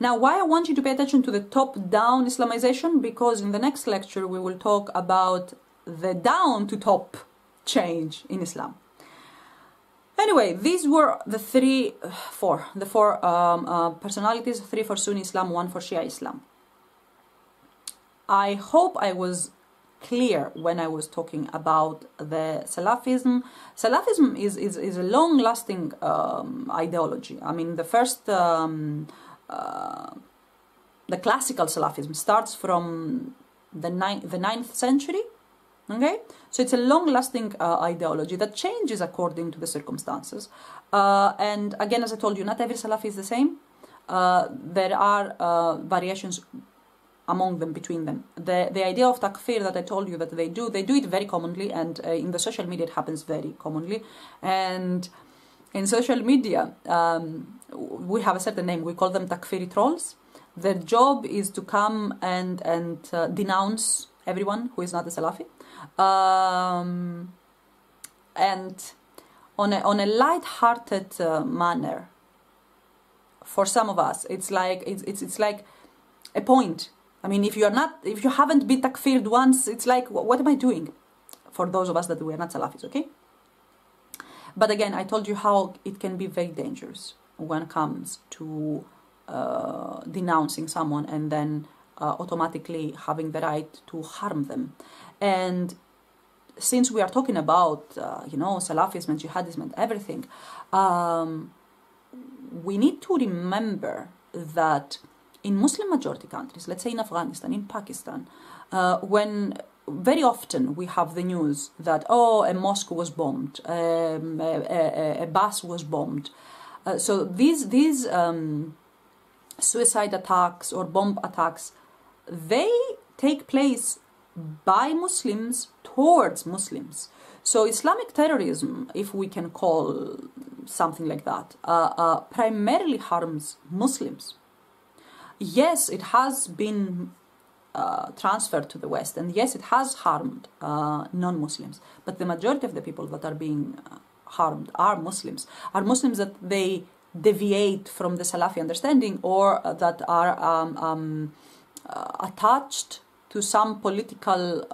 Now, why I want you to pay attention to the top-down Islamization? Because in the next lecture we will talk about the down-to-top change in Islam. Anyway, these were the four personalities, 3 for Sunni Islam, 1 for Shia Islam. I hope I was clear when I was talking about the Salafism. Salafism is a long-lasting ideology. I mean, the first... the classical Salafism starts from the 9th century, okay? So it's a long-lasting ideology that changes according to the circumstances. And again, as I told you, not every Salafi is the same. There are variations among them, between them. The idea of takfir that I told you that they do it very commonly, and in the social media it happens very commonly. And in social media, we have a certain name, we call them takfiri trolls. Their job is to come and denounce everyone who is not a Salafi. And on a light-hearted manner, for some of us, it's like a point. I mean, if you haven't been takfired once, it's like, what am I doing? For those of us that we are not Salafis, okay? But again, I told you how it can be very dangerous when it comes to denouncing someone and then automatically having the right to harm them. And since we are talking about, Salafism and Jihadism and everything, we need to remember that in Muslim majority countries, let's say in Afghanistan, in Pakistan, when very often we have the news that, a mosque was bombed, a bus was bombed. So these suicide attacks or bomb attacks, they take place by Muslims towards Muslims. So Islamic terrorism, if we can call something like that, primarily harms Muslims. Yes, it has been transferred to the West, and yes, it has harmed non-Muslims, but the majority of the people that are being harmed are Muslims that they deviate from the Salafi understanding, or that are attached to some political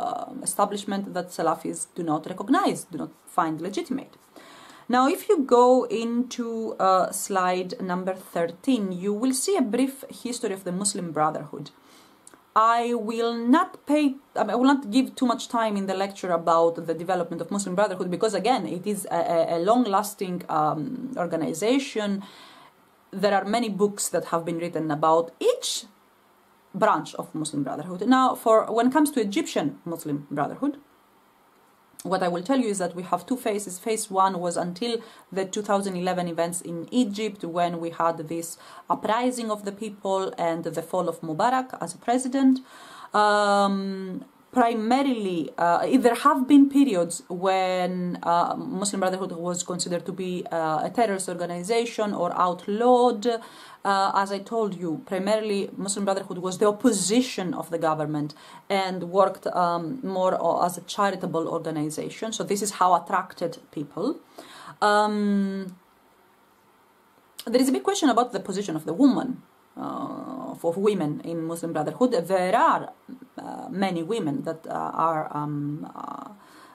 establishment that Salafis do not recognize, do not find legitimate. Now, if you go into slide number 13, you will see a brief history of the Muslim Brotherhood. I will not give too much time in the lecture about the development of Muslim Brotherhood, because again, it is a long-lasting organization. There are many books that have been written about each branch of Muslim Brotherhood. Now, when it comes to Egyptian Muslim Brotherhood, what I will tell you is that we have 2 phases. Phase 1 was until the 2011 events in Egypt, when we had this uprising of the people and the fall of Mubarak as a president. primarily, there have been periods when Muslim Brotherhood was considered to be a terrorist organization or outlawed. As I told you, primarily Muslim Brotherhood was the opposition of the government and worked more as a charitable organization. So this is how attracted people. There is a big question about the position of the woman, for women in Muslim Brotherhood. There are many women that are,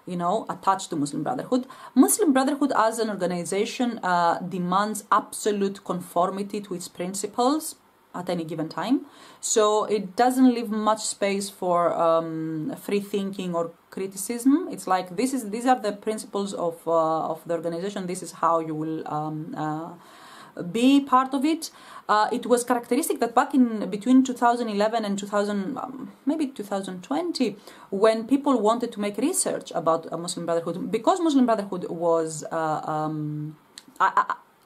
you know, attached to Muslim Brotherhood. Muslim Brotherhood as an organization demands absolute conformity to its principles at any given time. So it doesn't leave much space for free thinking or criticism. It's like these are the principles of the organization. This is how you will be part of it. It was characteristic that back in between 2011 and 2020, when people wanted to make research about Muslim Brotherhood, because Muslim Brotherhood was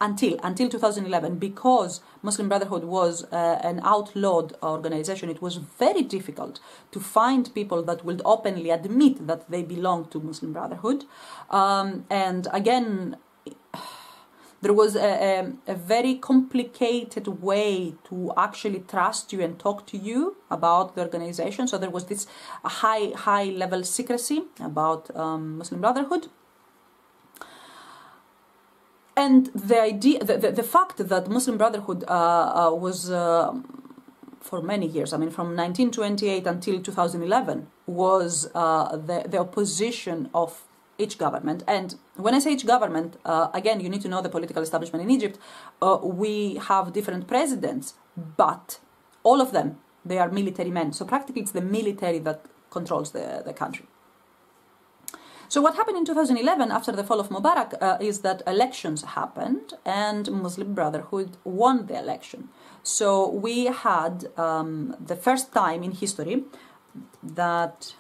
until 2011, because Muslim Brotherhood was an outlawed organization, it was very difficult to find people that would openly admit that they belong to Muslim Brotherhood. And again, there was a very complicated way to actually trust you and talk to you about the organization. So there was this high level secrecy about Muslim Brotherhood. And the idea, the fact that Muslim Brotherhood was for many years, I mean from 1928 until 2011, was the opposition of each government. And when I say each government, again, you need to know the political establishment in Egypt. We have different presidents, but all of them, they are military men. So practically it's the military that controls the country. So what happened in 2011 after the fall of Mubarak is that elections happened and Muslim Brotherhood won the election. So we had the first time in history that...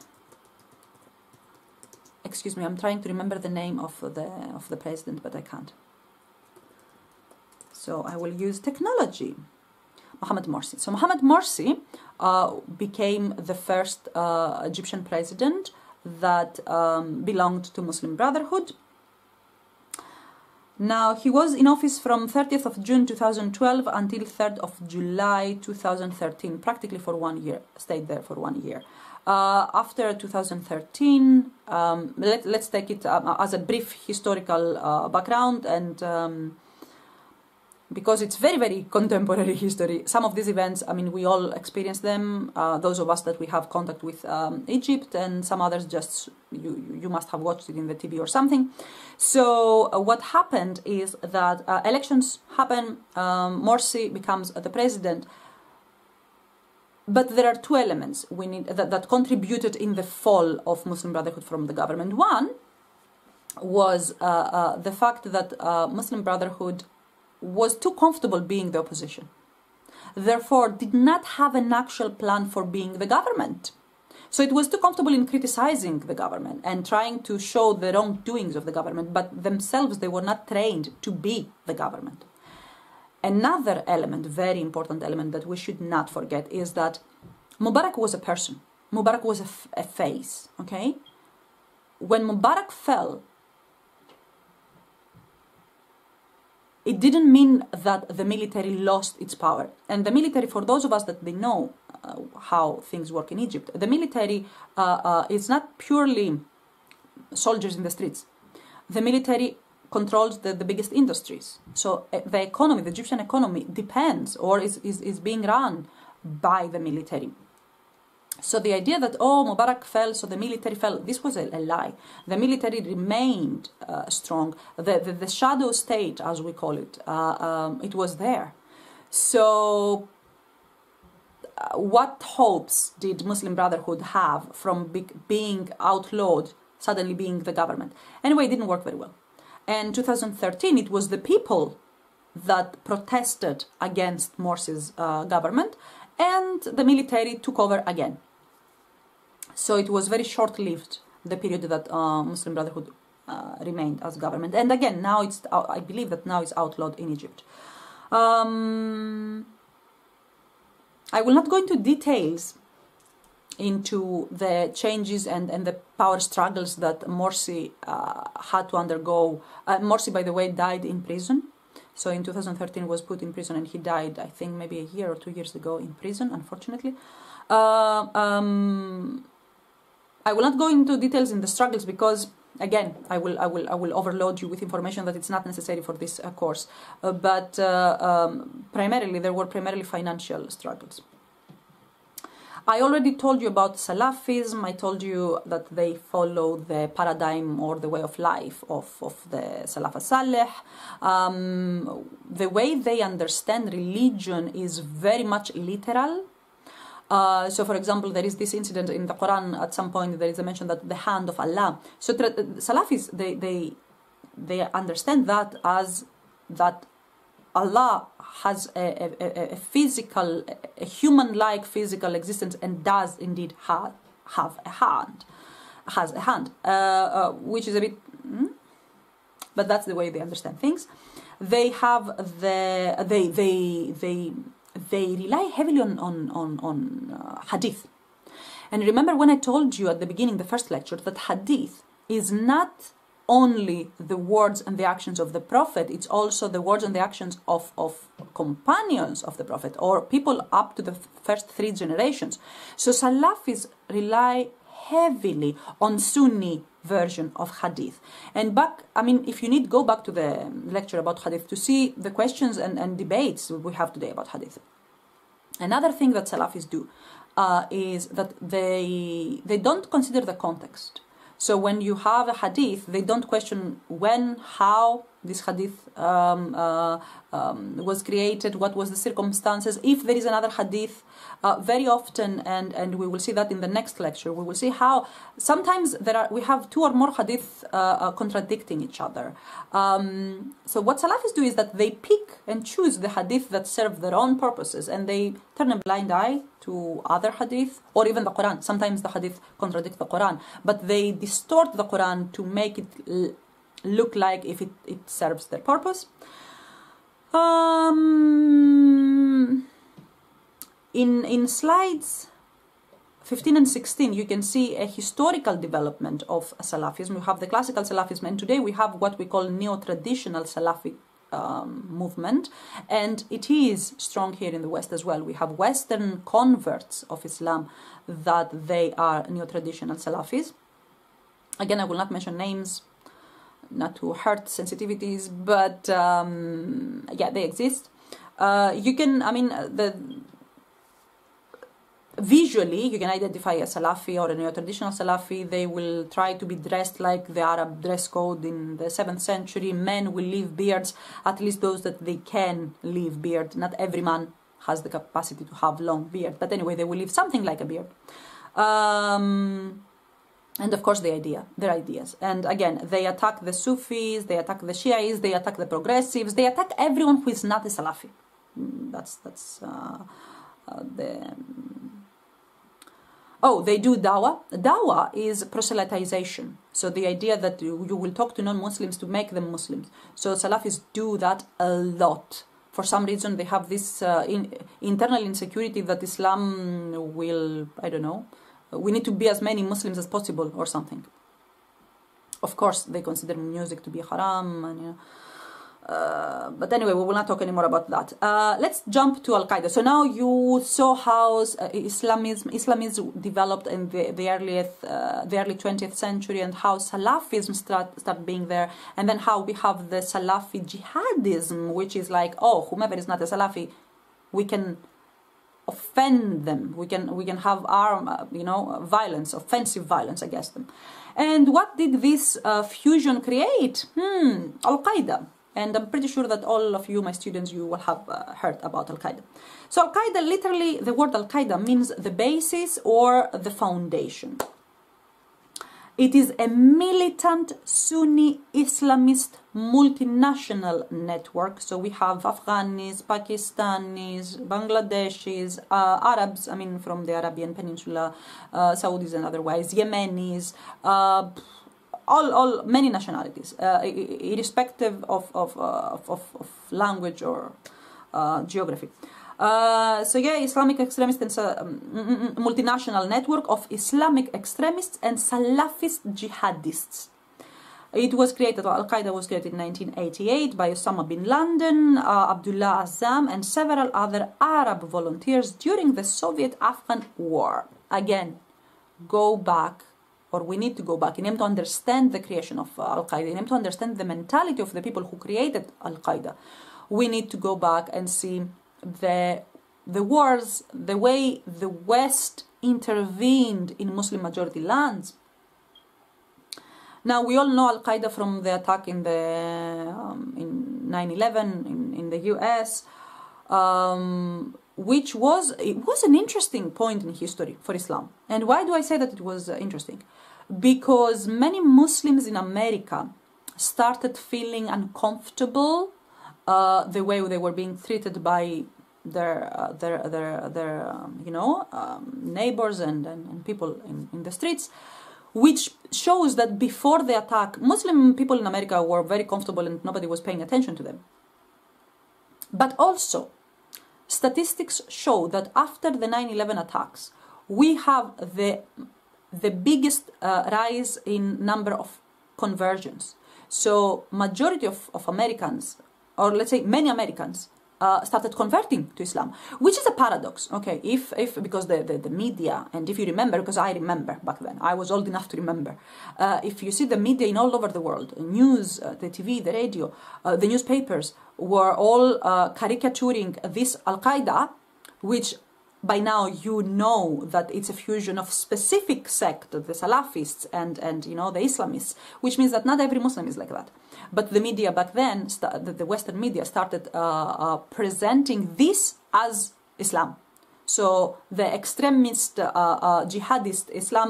Excuse me, I'm trying to remember the name of the president, but I can't. So I will use technology. Mohamed Morsi. So Mohamed Morsi became the first Egyptian president that belonged to Muslim Brotherhood. Now, he was in office from 30th of June 2012 until 3rd of July 2013, practically for 1 year, stayed there for 1 year. After 2013, let's take it as a brief historical background, and because it's very, very contemporary history, some of these events, I mean, we all experience them, those of us that we have contact with Egypt, and some others just, you must have watched it in the TV or something. So what happened is that elections happen, Morsi becomes the president. But there are two elements we need that contributed in the fall of Muslim Brotherhood from the government. One was the fact that Muslim Brotherhood was too comfortable being the opposition. Therefore, did not have an actual plan for being the government. So it was too comfortable in criticizing the government and trying to show the wrongdoings of the government, but themselves, they were not trained to be the government. Another element, very important element that we should not forget is that Mubarak was a person. Mubarak was a face, okay? When Mubarak fell, it didn't mean that the military lost its power. And the military, for those of us that they know how things work in Egypt, the military is not purely soldiers in the streets. The military controls the biggest industries. So the economy, the Egyptian economy, depends or is being run by the military. So the idea that, oh, Mubarak fell, so the military fell, this was a lie. The military remained strong. The shadow state, as we call it, it was there. So what hopes did Muslim Brotherhood have from being outlawed, suddenly being the government? Anyway, it didn't work very well. And 2013, it was the people that protested against Morsi's government, and the military took over again. So it was very short-lived, the period that Muslim Brotherhood remained as government. And again, now it's, I believe that now it's outlawed in Egypt. I will not go into details into the changes and the power struggles that Morsi had to undergo. Morsi, by the way, died in prison. So in 2013 was put in prison, and he died, I think, maybe a year or 2 years ago in prison, unfortunately. I will not go into details in the struggles because, again, I will overload you with information that it's not necessary for this course. But primarily, there were primarily financial struggles. I already told you about Salafism. I told you that they follow the paradigm or the way of life of the Salaf Saleh. The way they understand religion is very much literal. So, for example, there is this incident in the Quran. At some point, there is a mention that the hand of Allah. So, Salafis, they understand that as that Allah has a physical, a human-like physical existence, and does indeed have a hand, which is a bit, but that's the way they understand things. They have they rely heavily on hadith. And remember when I told you at the beginning, the first lecture, that hadith is not only the words and the actions of the Prophet, it's also the words and the actions of companions of the Prophet, or people up to the first 3 generations. So Salafis rely heavily on Sunni version of hadith. And if you need, go back to the lecture about hadith to see the questions and debates we have today about hadith. Another thing that Salafis do is that they don't consider the context. So when you have a hadith, they don't question when, how this hadith was created, what was the circumstances. If there is another hadith, very often, and we will see that in the next lecture, we will see how sometimes we have 2 or more hadith contradicting each other. So what Salafis do is that they pick and choose the hadith that serve their own purposes, and they turn a blind eye to other hadith, or even the Quran. Sometimes the hadith contradict the Quran, but they distort the Quran to make it look like if it serves their purpose. In slides 15 and 16, you can see a historical development of Salafism. We have the classical Salafism, and today we have what we call neo-traditional Salafi movement, and it is strong here in the West as well. We have Western converts of Islam that they are neo-traditional Salafis. Again, I will not mention names, not to hurt sensitivities, but yeah, they exist. You can, visually, you can identify a Salafi or a neo-traditional Salafi. They will try to be dressed like the Arab dress code in the 7th century. Men will leave beards, at least those that they can leave beard. Not every man has the capacity to have long beard, but anyway, they will leave something like a beard. And of course their ideas. And again, they attack the Sufis, they attack the Shiites, they attack the progressives, they attack everyone who is not a Salafi. They do dawah. Dawah is proselytization. So the idea that you will talk to non-Muslims to make them Muslims. So Salafis do that a lot. For some reason, they have this internal insecurity that Islam will, I don't know, we need to be as many Muslims as possible or something. Of course, they consider music to be haram, and but anyway, we will not talk anymore about that. Let's jump to Al-Qaeda. So now you saw how Islamism developed in the early 20th century, and how Salafism started being there, and then how we have the Salafi Jihadism, which is like, oh, whomever is not a Salafi, we can offend them. We can have violence, offensive violence against them. And what did this fusion create? Al-Qaeda. And I'm pretty sure that all of you, my students, you will have heard about Al-Qaeda. So Al-Qaeda, literally, the word Al-Qaeda means the basis or the foundation. It is a militant Sunni Islamist multinational network. So we have Afghanis, Pakistanis, Bangladeshis, Arabs, from the Arabian Peninsula, Saudis and otherwise, Yemenis, all many nationalities, irrespective of language or geography. So yeah, Islamic extremists and multinational network of Islamic extremists and Salafist jihadists. It was created, Al-Qaeda was created in 1988 by Osama bin Laden, Abdullah Azzam, and several other Arab volunteers during the Soviet-Afghan war. Again, go back, or we need to go back in order to understand the creation of Al-Qaeda, in order to understand the mentality of the people who created Al-Qaeda. We need to go back and see the wars, the way the West intervened in Muslim majority lands. Now, we all know Al-Qaeda from the attack in 9/11 in the US, which was an interesting point in history for Islam. And why do I say that it was interesting? Because many Muslims in America started feeling uncomfortable the way they were being treated by their neighbors and people in the streets, which shows that before the attack, Muslim people in America were very comfortable and nobody was paying attention to them. But also, statistics show that after the 9/11 attacks, we have the biggest rise in number of conversions. So majority of Americans, or let's say many Americans, started converting to Islam, which is a paradox. Okay, if because the media, and if you remember, because I remember back then, I was old enough to remember, if you see the media in all over the world, news, the TV, the radio, the newspapers were all caricaturing this Al-Qaeda, which by now you know that it's a fusion of specific sect, the Salafists and the Islamists, which means that not every Muslim is like that. But the media back then, the Western media, started presenting this as Islam. So the extremist jihadist Islam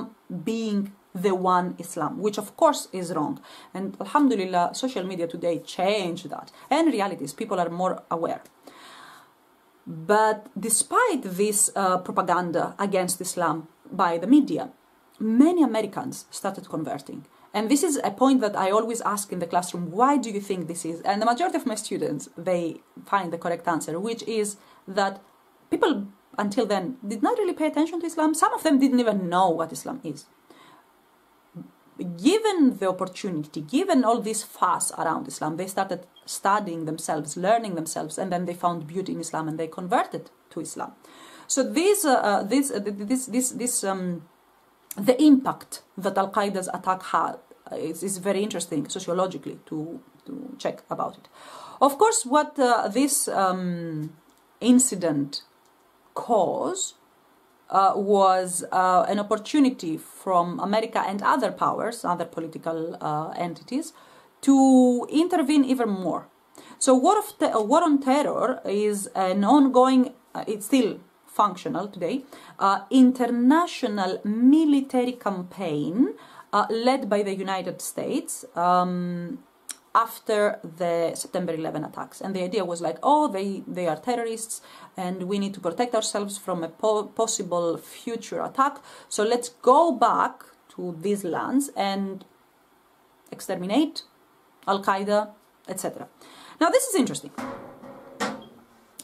being the one Islam, which of course is wrong. And alhamdulillah, social media today changed that. And realities, people are more aware. But despite this propaganda against Islam by the media, many Americans started converting. And this is a point that I always ask in the classroom, why do you think this is? And the majority of my students, they find the correct answer, which is that people until then did not really pay attention to Islam. Some of them didn't even know what Islam is. Given the opportunity, given all this fuss around Islam, they started studying themselves, learning themselves, and then they found beauty in Islam and they converted to Islam. So the impact that Al-Qaeda's attack had is very interesting sociologically to check about it. Of course, what this incident caused was an opportunity from America and other powers, other political entities, to intervene even more. So War on Terror is an ongoing, it's still functional today, international military campaign led by the United States after the September 11 attacks. And the idea was like, oh, they are terrorists and we need to protect ourselves from a possible future attack. So let's go back to these lands and exterminate Al-Qaeda, etc. Now this is interesting.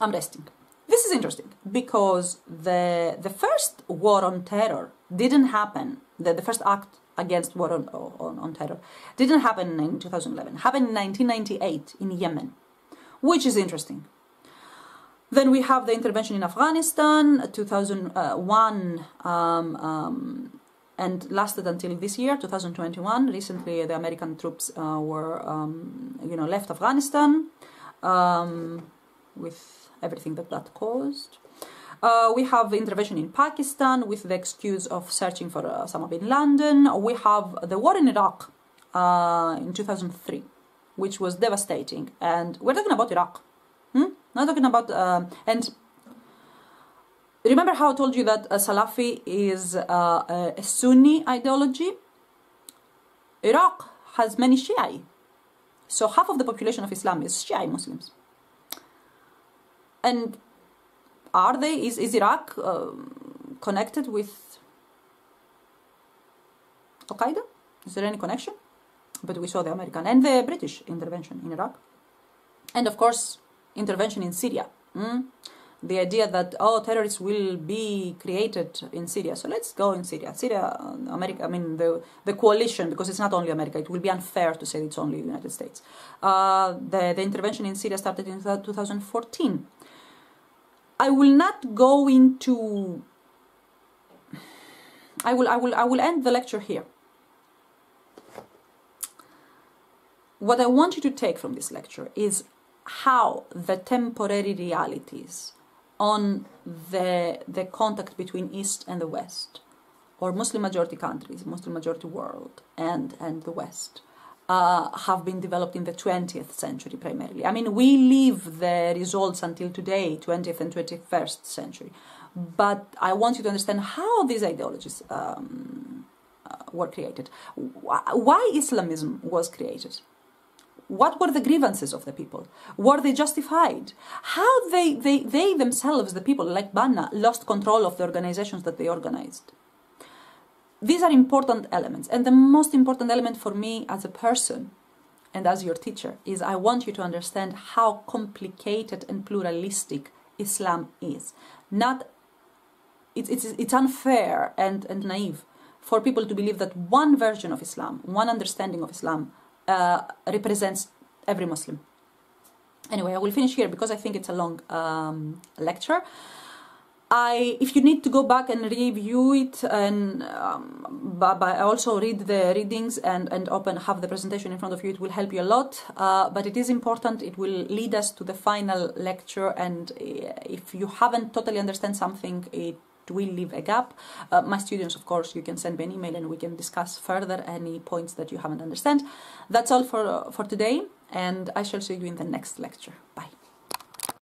I'm resting. This is interesting because the first war on terror didn't happen, the first act against war on terror didn't happen in 2011, happened in 1998 in Yemen, which is interesting. Then we have the intervention in Afghanistan, 2001, and lasted until this year, 2021. Recently, the American troops were, left Afghanistan with everything that caused. We have intervention in Pakistan with the excuse of searching for Osama bin Laden. We have the war in Iraq in 2003, which was devastating. And we're talking about Iraq. Not talking about... and remember how I told you that Salafi is a Sunni ideology? Iraq has many Shia. So half of the population of Islam is Shia Muslims. And is Iraq connected with Al-Qaeda? Is there any connection? But we saw the American and the British intervention in Iraq. And of course, intervention in Syria. the idea that, oh, terrorists will be created in Syria, so let's go in Syria. Syria, America, I mean, the coalition, because it's not only America, it will be unfair to say it's only the United States. The intervention in Syria started in 2014. I will not go into... I will end the lecture here. What I want you to take from this lecture is how the temporary realities on the contact between East and the West, or Muslim majority countries, Muslim majority world, and the West, have been developed in the 20th century primarily. I mean, we leave the results until today, 20th and 21st century. But I want you to understand how these ideologies were created. Why Islamism was created. What were the grievances of the people? Were they justified? How they themselves, the people like Banna, lost control of the organizations that they organized. These are important elements. And the most important element for me as a person and as your teacher is I want you to understand how complicated and pluralistic Islam is. It's unfair and naive for people to believe that one version of Islam, one understanding of Islam, represents every Muslim. Anyway, I will finish here because I think it's a long lecture. If you need to go back and review it, and I also read the readings and have the presentation in front of you, it will help you a lot. But it is important, it will lead us to the final lecture, and if you haven't totally understand something, it will leave a gap. My students, of course, you can send me an email and we can discuss further any points that you haven't understand. That's all for today, and I shall see you in the next lecture. Bye.